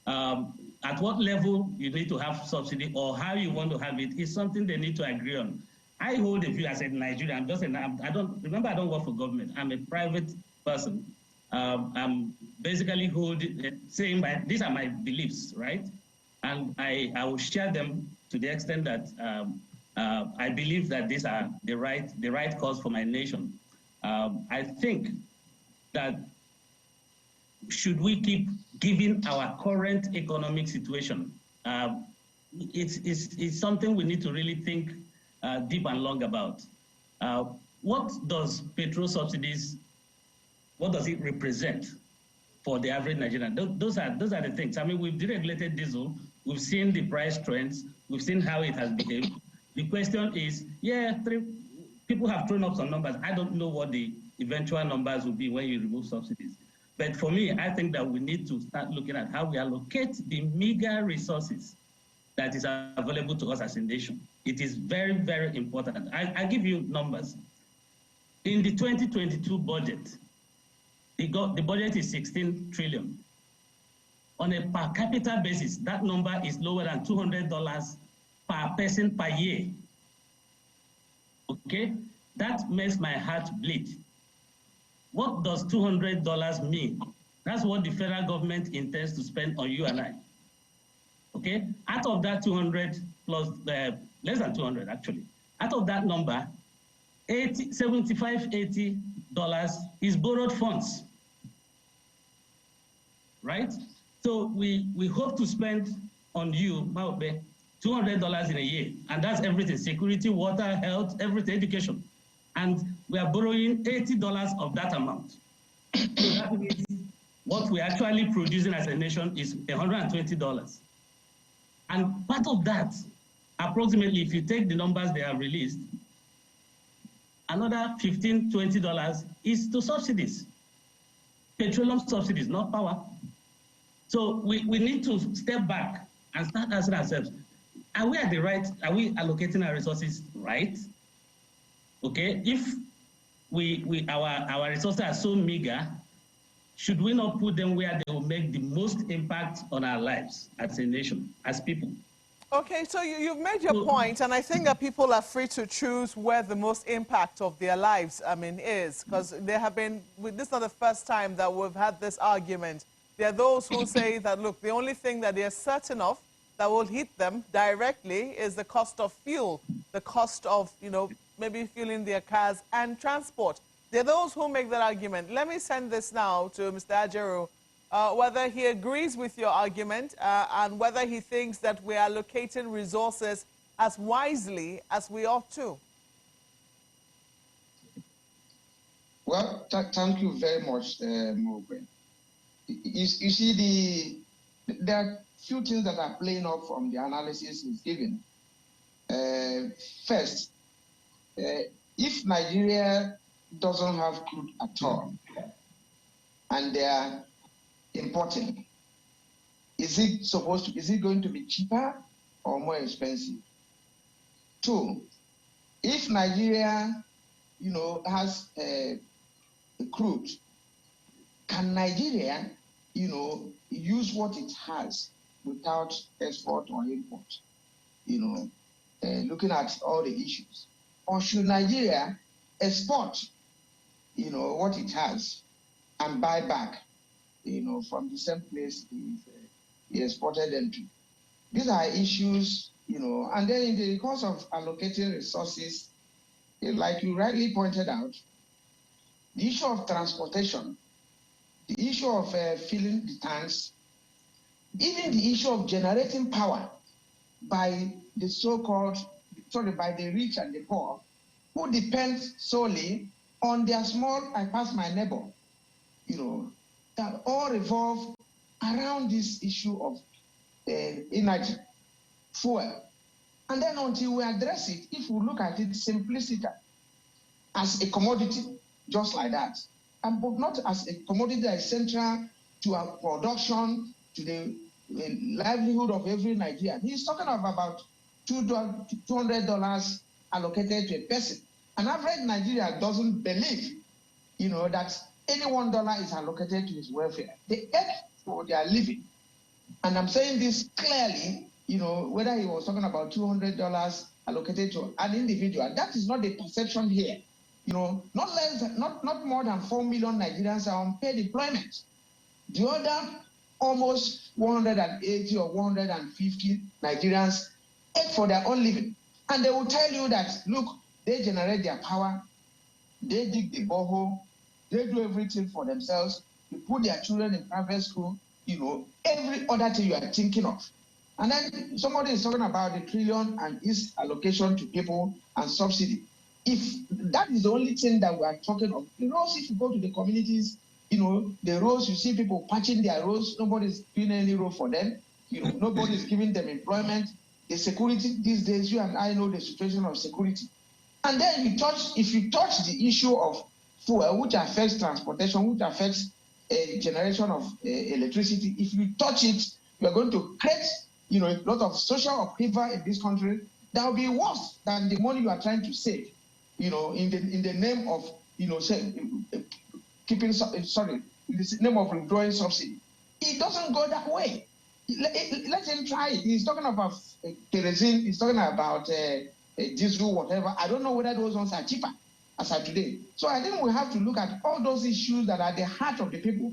At what level you need to have subsidy or how you want to have it is something they need to agree on. I hold a view as a Nigerian. I don't work for government. I'm a private person. I'm basically saying these are my beliefs, right? And I will share them to the extent that I believe that these are the right cause for my nation. I think that should we keep giving our current economic situation, it's something we need to really think deep and long about. What does petrol subsidies, what does it represent for the average Nigerian? Those are the things. I mean, we've deregulated diesel, we've seen the price trends, we've seen how it has behaved. The question is, people have thrown up some numbers. I don't know what the eventual numbers will be when you remove subsidies. But for me, I think that we need to start looking at how we allocate the meager resources that is available to us as a nation. It is very, very important. I give you numbers. In the 2022 budget, the budget is 16 trillion. On a per capita basis, that number is lower than $200 per person per year. Okay? That makes my heart bleed. What does $200 mean? That's what the federal government intends to spend on you and I. Okay? Out of that 200 plus, less than 200 actually, out of that number, $80 is borrowed funds, right? So we hope to spend on you, Maobe, $200 in a year, and that's everything: security, water, health, everything, education. And we are borrowing $80 of that amount. So that means what we're actually producing as a nation is $120. And part of that, approximately, if you take the numbers they have released, another $15, $20 is to subsidies, petroleum subsidies, not power. So we need to step back and start asking ourselves, are we allocating our resources right? Okay, if our resources are so meager, should we not put them where they will make the most impact on our lives as a nation, as people? Okay, so you've made your point, and I think that people are free to choose where the most impact of their lives, is, because there have been, this is not the first time that we've had this argument. There are those who say that, look, the only thing that they're certain of that will hit them directly is the cost of fuel, the cost of, maybe fueling their cars and transport. There are those who make that argument. Let me send this now to Mr. Ajaero, whether he agrees with your argument and whether he thinks that we are allocating resources as wisely as we ought to. Well, thank you very much, Mogwe. You see, there are few things that are playing up from the analysis he's given. First, if Nigeria doesn't have crude at all, and they are importing, is it going to be cheaper or more expensive? Two, if Nigeria, has crude, can Nigeria, use what it has without export or import? Looking at all the issues. Or should Nigeria export, what it has and buy back, from the same place he exported them to? These are issues, and then in the course of allocating resources, like you rightly pointed out, the issue of transportation, the issue of filling the tanks, even the issue of generating power by the by the rich and the poor, who depend solely on their small, I pass my neighbor, that all revolve around this issue of energy, fuel. And then until we address it, if we look at it simplistically, as a commodity, just like that, and but not as a commodity that is central to our production, to the livelihood of every Nigerian. He's talking of about $200 allocated to a person. An average Nigerian doesn't believe, that any $1 is allocated to his welfare. They aim for their living. And I'm saying this clearly, whether he was talking about $200 allocated to an individual, that is not the perception here. Not more than 4 million Nigerians are on paid employment. The other almost 180 or 150 Nigerians aim for their own living. And they will tell you that, look, they generate their power, they dig the borehole, they do everything for themselves, they put their children in private school, every other thing you are thinking of. And then somebody is talking about the trillion and its allocation to people and subsidy. If that is the only thing that we are talking of, if you go to the communities, the roads, you see people patching their roads, nobody's doing any road for them, nobody's giving them employment. The security these days, you and I know the situation of security. And then if you touch the issue of fuel, which affects transportation, which affects generation of electricity, if you touch it, you are going to create, a lot of social upheaval in this country that will be worse than the money you are trying to save, in the name of, in the name of withdrawing subsidy. It doesn't go that way. Let him try it. He's talking about kerosene. He's talking about diesel, whatever. I don't know whether those ones are cheaper as of today. So I think we have to look at all those issues that are at the heart of the people,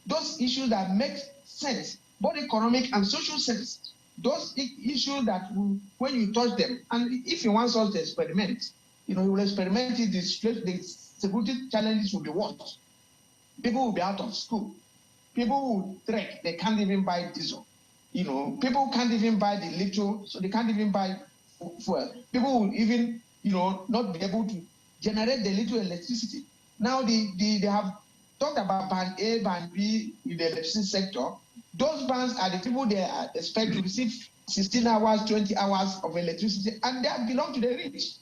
those issues that make sense, both economic and social sense. Those issues that when you touch them, and if you want us to experiment, you will experiment it, the security challenges will be worse. People will be out of school. People will trek. They can't even buy diesel. People can't even buy the little, so they can't even buy fuel. People will even, not be able to generate the little electricity. Now they have talked about band A, band B in the electricity sector. Those bands are the people they expect to receive 16 hours, 20 hours of electricity, and they belong to the rich.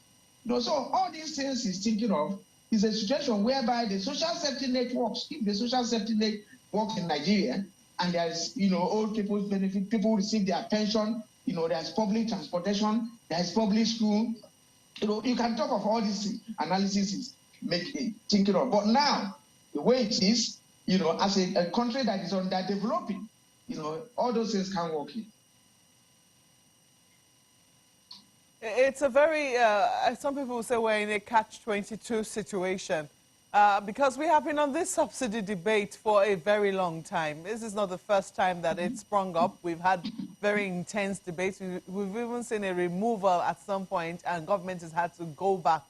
So all these things he's thinking of is a situation whereby the social safety net works. If the social safety net works in Nigeria, and there's, old people's benefit, people receive their pension, there's public transportation, there's public school, you can talk of all these analysis thinking of. But now, the way it is, as a country that is underdeveloping, all those things can't work here. It's a very, some people say we're in a catch-22 situation because we have been on this subsidy debate for a very long time. This is not the first time that it's sprung up. We've had very intense debates. We've even seen a removal at some point, and government has had to go back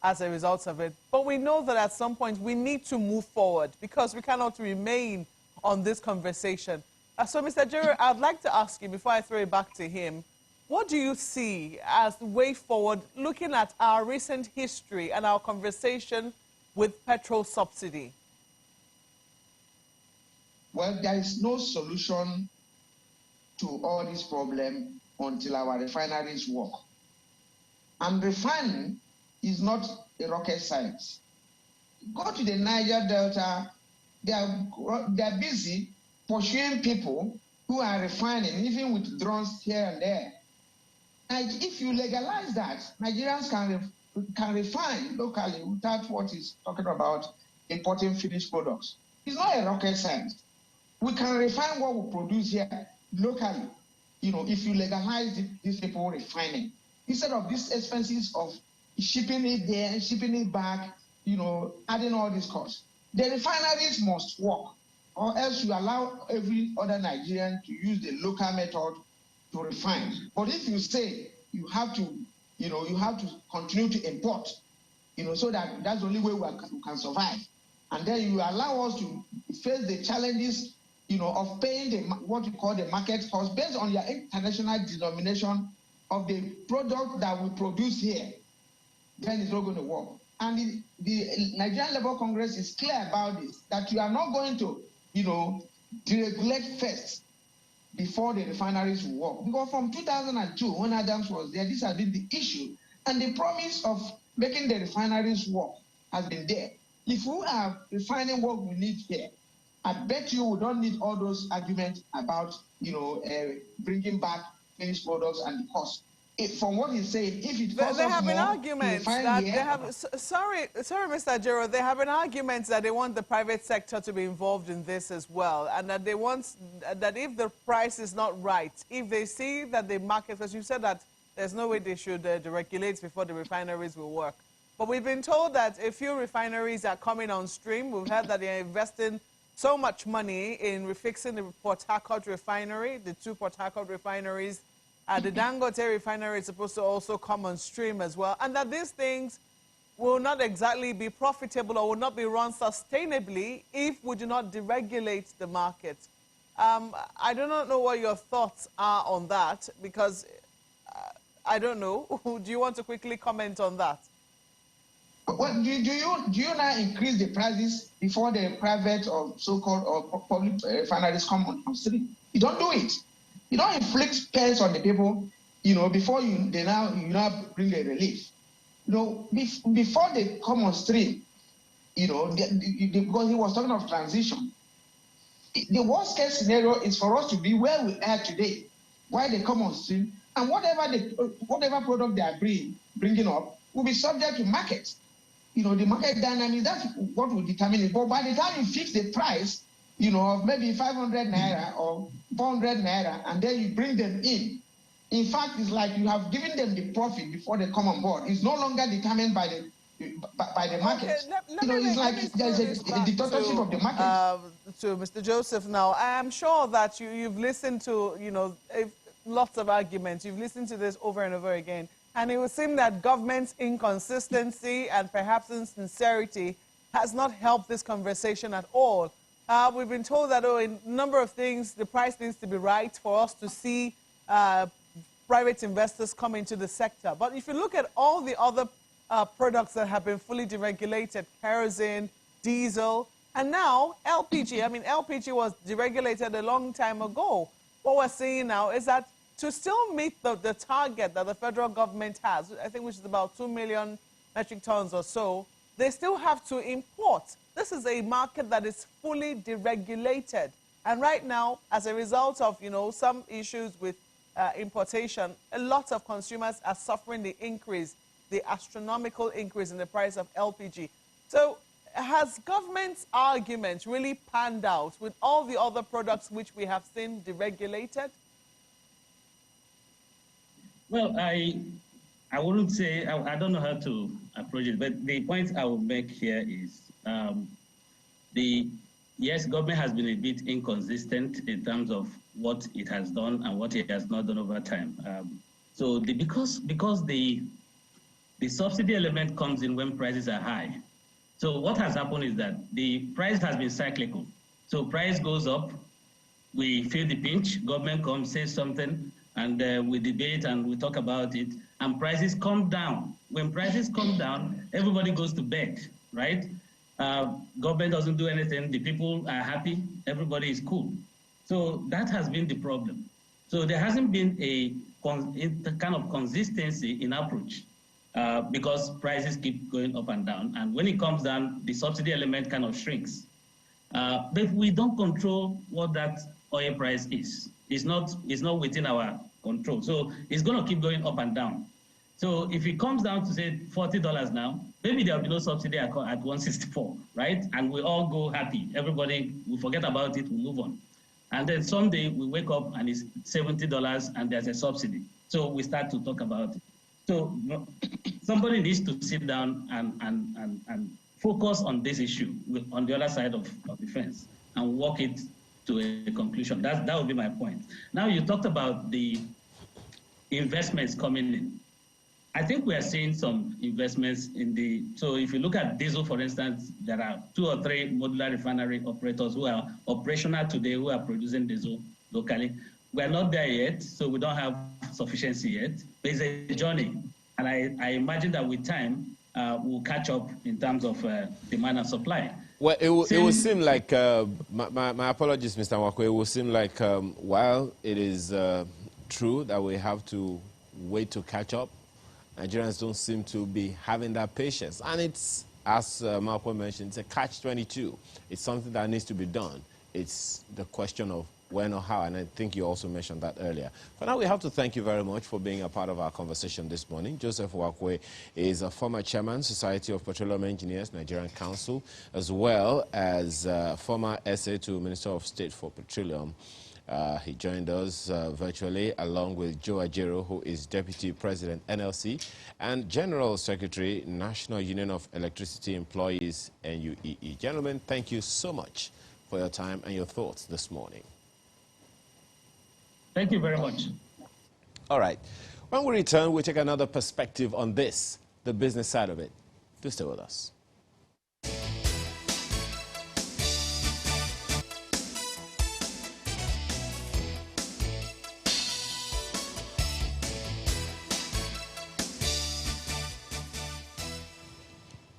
as a result of it. But we know that at some point we need to move forward because we cannot remain on this conversation. So, Mr. Jero, I'd like to ask you, before I throw it back to him, what do you see as the way forward, looking at our recent history and our conversation with petrol subsidy? Well, there is no solution to all this problem until our refineries work. And refining is not a rocket science. Go to the Niger Delta, they are busy pursuing people who are refining, even with drones here and there. And if you legalize that, Nigerians can refine locally without what is talking about importing finished products. It's not a rocket science. We can refine what we produce here locally, if you legalize these people refining. Instead of these expenses of shipping it there, shipping it back, adding all these costs. The refineries must work, or else you allow every other Nigerian to use the local method to refine. But if you say you have to, you have to continue to import, so that's the only way we can survive. And then you allow us to face the challenges, of paying what you call the market cost based on your international denomination of the product that we produce here, then it's not going to work. And the Nigerian Labour Congress is clear about this, that you are not going to, deregulate first before the refineries will work. Because from 2002, when Adams was there, this has been the issue. And the promise of making the refineries work has been there. If we are refining what we need here, I bet you we don't need all those arguments about, bringing back finished products and the cost. From what he's saying, if it costs There us have been more arguments to refine that here, they have. Sorry, Mr. Jero. There have been arguments that they want the private sector to be involved in this as well, and that they want that if the price is not right, if they see that the market, because you said that there's no way they should deregulate before the refineries will work. But we've been told that a few refineries are coming on stream. We've heard that they're investing so much money in refixing the Port Harcourt refinery, the 2 Port Harcourt refineries. The Dangote refinery is supposed to also come on stream as well, and that these things will not exactly be profitable or will not be run sustainably if we do not deregulate the market. I do not know what your thoughts are on that, because I don't know. Do you want to quickly comment on that? Well, do you now increase the prices before the private or so-called or public refineries come on stream? You don't do it. You don't inflict pains on the people, before you now bring a relief. Before they come on stream, because he was talking of transition. The worst case scenario is for us to be where we are today, while they come on stream, and whatever product they are bringing up will be subject to market. The market dynamics, that's what will determine it. But by the time you fix the price, of maybe 500 naira or 400 naira, and then you bring them in. In fact, it's like you have given them the profit before they come on board. It's no longer determined by the market. Okay, it's like there's a dictatorship of the market. To Mr. Joseph now, I am sure that you've listened to, lots of arguments. You've listened to this over and over again. And it would seem that government's inconsistency and perhaps insincerity has not helped this conversation at all. We've been told that, in a number of things, the price needs to be right for us to see private investors come into the sector. But if you look at all the other products that have been fully deregulated, kerosene, diesel, and now LPG. I mean, LPG was deregulated a long time ago. What we're seeing now is that to still meet the target that the federal government has, I think which is about 2 million metric tons or so, they still have to import. This is a market that is fully deregulated. And right now, as a result of, some issues with importation, a lot of consumers are suffering the astronomical increase in the price of LPG. So has government's argument really panned out with all the other products which we have seen deregulated? Well, I wouldn't say, I don't know how to approach it, but the point I will make here is yes, government has been a bit inconsistent in terms of what it has done and what it has not done over time. Because the subsidy element comes in when prices are high. So what has happened is that the price has been cyclical. So price goes up, we feel the pinch, government comes, says something, and we debate and we talk about it, and prices come down. When prices come down, everybody goes to bed, right? Government doesn't do anything, the people are happy, everybody is cool. So that has been the problem. So there hasn't been a kind of consistency in approach because prices keep going up and down. And when it comes down, the subsidy element kind of shrinks. But we don't control what that oil price is. It's not within our control. So it's going to keep going up and down. So if it comes down to, say, $40 now, maybe there will be no subsidy at 164, right? And we all go happy. Everybody, we forget about it, we move on. And then someday we wake up and it's $70 and there's a subsidy. So we start to talk about it. So somebody needs to sit down and focus on this issue on the other side of the fence and work it to a conclusion. That would be my point. Now, you talked about the investments coming in. I think we are seeing some investments so if you look at diesel, for instance, there are 2 or 3 modular refinery operators who are operational today, who are producing diesel locally. We are not there yet, so we don't have sufficiency yet. But it's a journey. And I imagine that with time, we'll catch up in terms of demand and supply. Well, it will seem like, my apologies, Mr. Nwakwe, it will seem like while it is true that we have to wait to catch up, Nigerians don't seem to be having that patience. And it's as Malcolm mentioned, it's a catch-22. It's something that needs to be done. It's the question of when or how, and I think you also mentioned that earlier. For now, we have to thank you very much for being a part of our conversation this morning. Joseph Wakwe is a former chairman, Society of Petroleum Engineers, Nigerian Council, as well as former SA to Minister of State for Petroleum. He joined us virtually along with Joe Ajero, who is Deputy President, NLC, and General Secretary, National Union of Electricity Employees, NUEE. Gentlemen, thank you so much for your time and your thoughts this morning. Thank you very much. All right. When we return, we'll take another perspective on this, the business side of it. Do stay with us.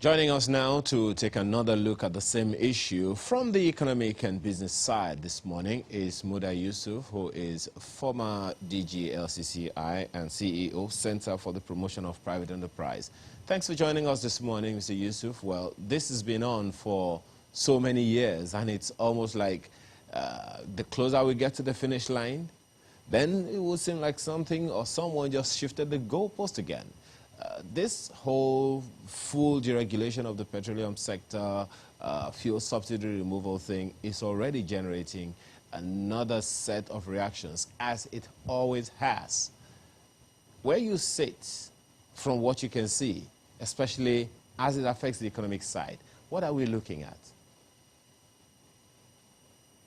Joining us now to take another look at the same issue from the economic and business side this morning is Muda Yusuf, who is former DG LCCI and CEO, Center for the Promotion of Private Enterprise. Thanks for joining us this morning, Mr. Yusuf. Well, this has been on for so many years, and it's almost like the closer we get to the finish line, then it will seem like something or someone just shifted the goalpost again. This whole full deregulation of the petroleum sector, fuel subsidy removal thing is already generating another set of reactions, as it always has. Where you sit, from what you can see, especially as it affects the economic side, what are we looking at?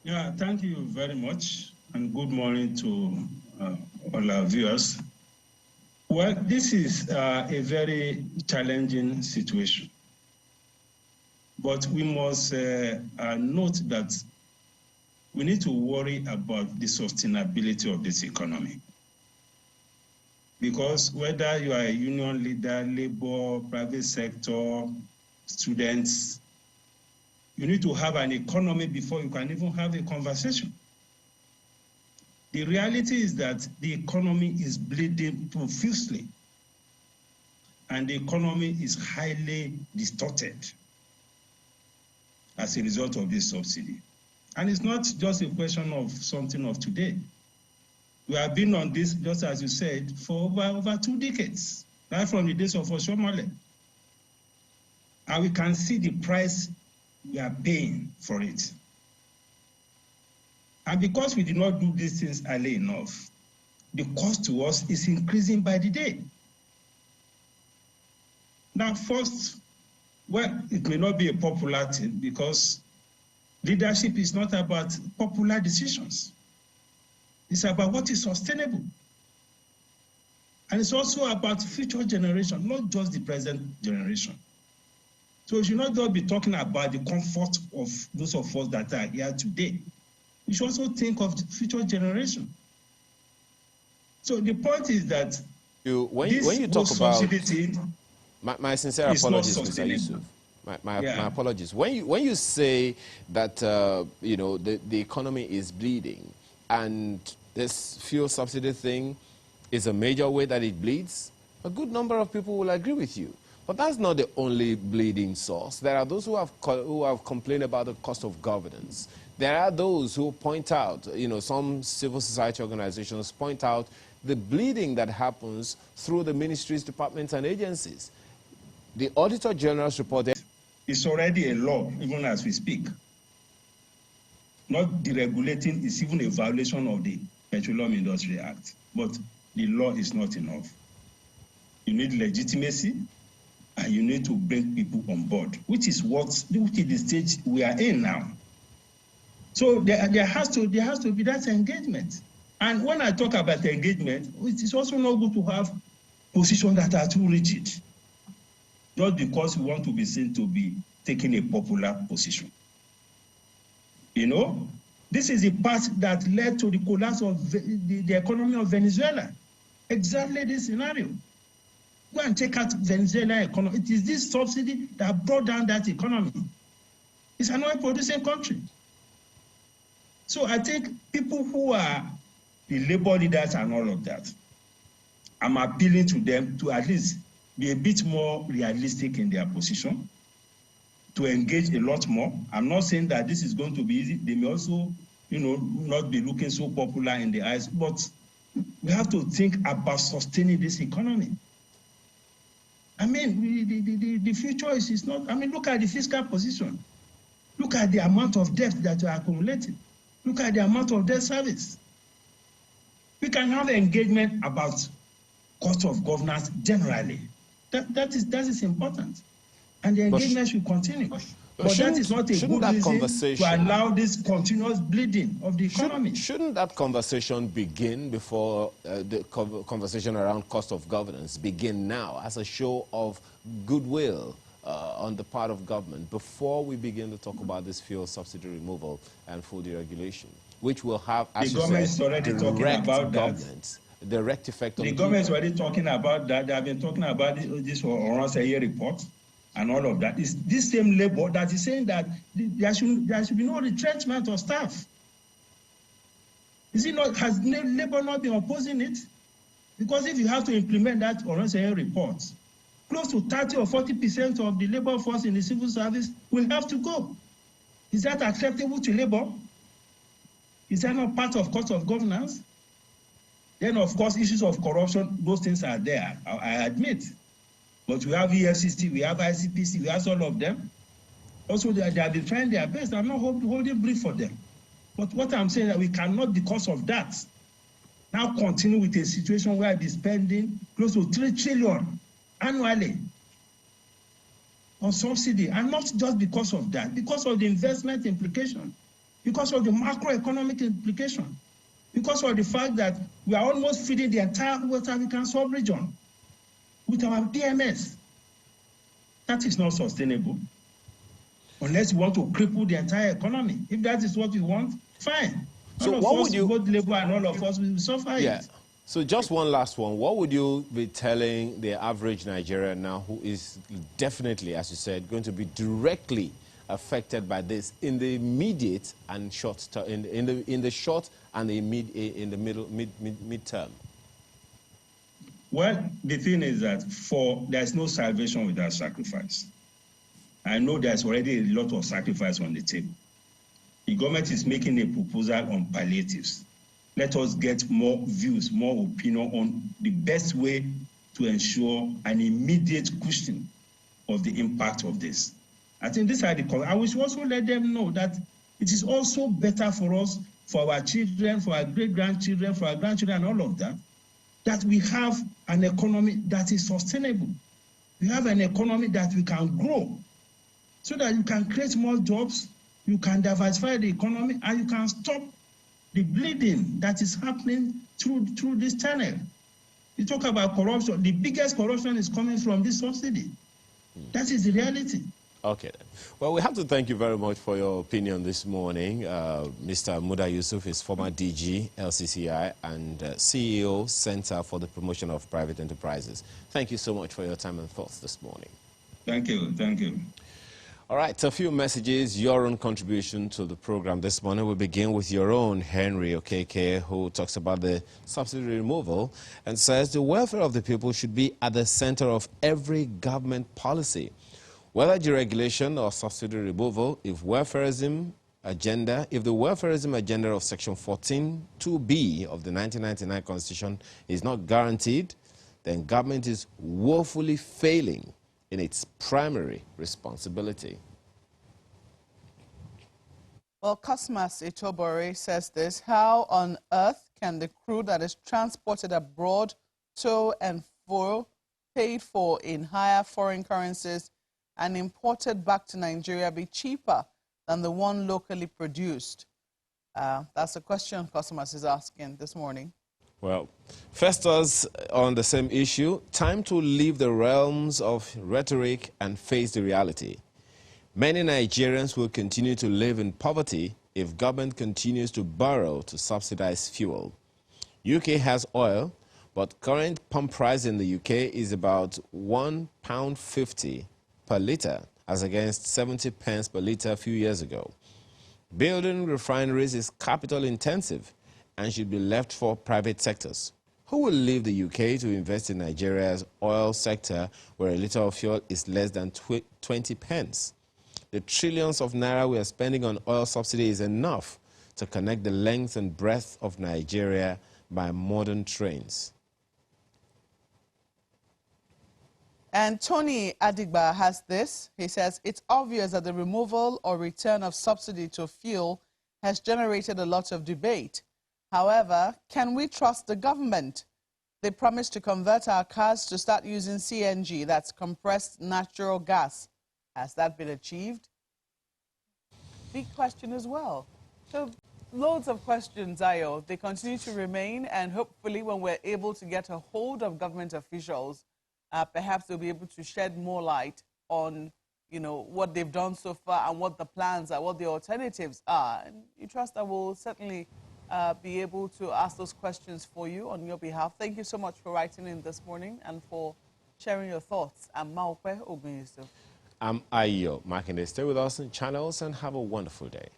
Yeah, thank you very much, and good morning to all our viewers. Well, this is a very challenging situation, but we must note that we need to worry about the sustainability of this economy. Because whether you are a union leader, labor, private sector, students, you need to have an economy before you can even have a conversation. The reality is that the economy is bleeding profusely, and the economy is highly distorted as a result of this subsidy. And it's not just a question of something of today. We have been on this, just as you said, for over 2 decades, right from the days of Oshomole. And we can see the price we are paying for it. And because we did not do these things early enough, the cost to us is increasing by the day. Now, first, well, it may not be a popular thing because leadership is not about popular decisions. It's about what is sustainable. And it's also about future generation, not just the present generation. So we should not just be talking about the comfort of those of us that are here today. We should also think of the future generation. So the point is that when you talk about my sincere apologies, Mr. Yusuf. My apologies. When you say that you know the economy is bleeding, and this fuel subsidy thing is a major way that it bleeds, a good number of people will agree with you. But that's not the only bleeding source. There are those who have complained about the cost of governance. There are those who point out, you know, some civil society organizations point out the bleeding that happens through the ministries, departments, and agencies. The Auditor General's report... It's already a law, even as we speak. Not deregulating is even a violation of the Petroleum Industry Act. But the law is not enough. You need legitimacy, and you need to bring people on board, which is the stage we are in now. So there has to be that engagement. And when I talk about engagement, it is also not good to have positions that are too rigid, just because we want to be seen to be taking a popular position. You know, this is the part that led to the collapse of the economy of Venezuela. Exactly this scenario. Go and check out Venezuela economy. It is this subsidy that brought down that economy. It's an oil-producing country. So I think people who are the labor leaders and all of that, I'm appealing to them to at least be a bit more realistic in their position to engage a lot more. I'm not saying that this is going to be easy. They may also, not be looking so popular in the eyes, but we have to think about sustaining this economy. I mean, the future is not, I mean, look at the fiscal position. Look at the amount of debt that we are accumulating. Look at the amount of debt service. We can have engagement about cost of governance generally. That is important. And the engagement should continue. But that is not a good reason to allow this continuous bleeding of the economy. Shouldn't that conversation begin before the conversation around cost of governance begin now as a show of goodwill on the part of government before we begin to talk about this fuel subsidy removal and full deregulation, which will have, as you said, direct effect on the government is already talking about that. They have been talking about this for around a year report and all of that. It's this same labor that is saying that there should be no retrenchment of staff. Is it not? Has labor not been opposing it? Because if you have to implement that around a year report, close to 30 or 40% of the labor force in the civil service will have to go. Is that acceptable to labor? Is that not part of cost of governance? Then, of course, issues of corruption, those things are there, I admit. But we have EFCC, we have ICPC, we have all of them. Also, they have been trying their best. I'm not holding brief for them. But what I'm saying is that we cannot, because of that, now continue with a situation where we're spending close to 3 trillion annually on subsidy. And not just because of that, because of the investment implication, because of the macroeconomic implication, because of the fact that we are almost feeding the entire West African sub-region with our PMS. That is not sustainable. Unless we want to cripple the entire economy. If that is what we want, fine. So what would you... both labor and all of us will suffer it. So just one last one. What would you be telling the average Nigerian now who is definitely, as you said, going to be directly affected by this in the immediate and short term, in the short and the mid term? Well, the thing is that there's no salvation without sacrifice. I know there's already a lot of sacrifice on the table. The government is making a proposal on palliatives. Let us get more views, more opinion on the best way to ensure an immediate cushioning of the impact of this. I think these are I wish also let them know that it is also better for us, for our children, for our great-grandchildren, for our grandchildren, and all of that, that we have an economy that is sustainable. We have an economy that we can grow so that you can create more jobs, you can diversify the economy, and you can stop the bleeding that is happening through this channel. You talk about corruption. The biggest corruption is coming from this subsidy. That is the reality. Okay. Well, we have to thank you very much for your opinion this morning. Mr. Muda Yusuf is former DG, LCCI, and CEO, Center for the Promotion of Private Enterprises. Thank you so much for your time and thoughts this morning. Thank you. Thank you. All right, a few messages, your own contribution to the program this morning. We'll begin with your own Henry Okeke, who talks about the subsidy removal and says the welfare of the people should be at the center of every government policy. Whether deregulation or subsidy removal, if the welfareism agenda of Section 14(2)(b) of the 1999 Constitution is not guaranteed, then government is woefully failing in its primary responsibility. Well, Cosmas Itobore says this: how on earth can the crude that is transported abroad, tow and fro, paid for in higher foreign currencies and imported back to Nigeria be cheaper than the one locally produced? That's a question Cosmas is asking this morning. Well, first us on the same issue, time to leave the realms of rhetoric and face the reality. Many Nigerians will continue to live in poverty if government continues to borrow to subsidize fuel. UK has oil, but current pump price in the UK is about £1.50 per litre, as against 70 pence per litre a few years ago. Building refineries is capital intensive and should be left for private sectors. Who will leave the UK to invest in Nigeria's oil sector where a litre of fuel is less than 20 pence? the trillions of naira we are spending on oil subsidy is enough to connect the length and breadth of Nigeria by modern trains. And Tony Adigba has this. He says, it's obvious that the removal or return of subsidy to fuel has generated a lot of debate. However, can we trust the government? They promised to convert our cars to start using CNG, that's compressed natural gas. Has that been achieved? Big question as well. So loads of questions, Ayo. They continue to remain, and hopefully when we're able to get a hold of government officials, perhaps they'll be able to shed more light on, you know, what they've done so far and what the plans are, what the alternatives are. And you trust that we'll certainly be able to ask those questions for you on your behalf. Thank you so much for writing in this morning and for sharing your thoughts. I'm Maokwe Ogunyusu. I'm Ayo Makinde. Stay with us in channels and have a wonderful day.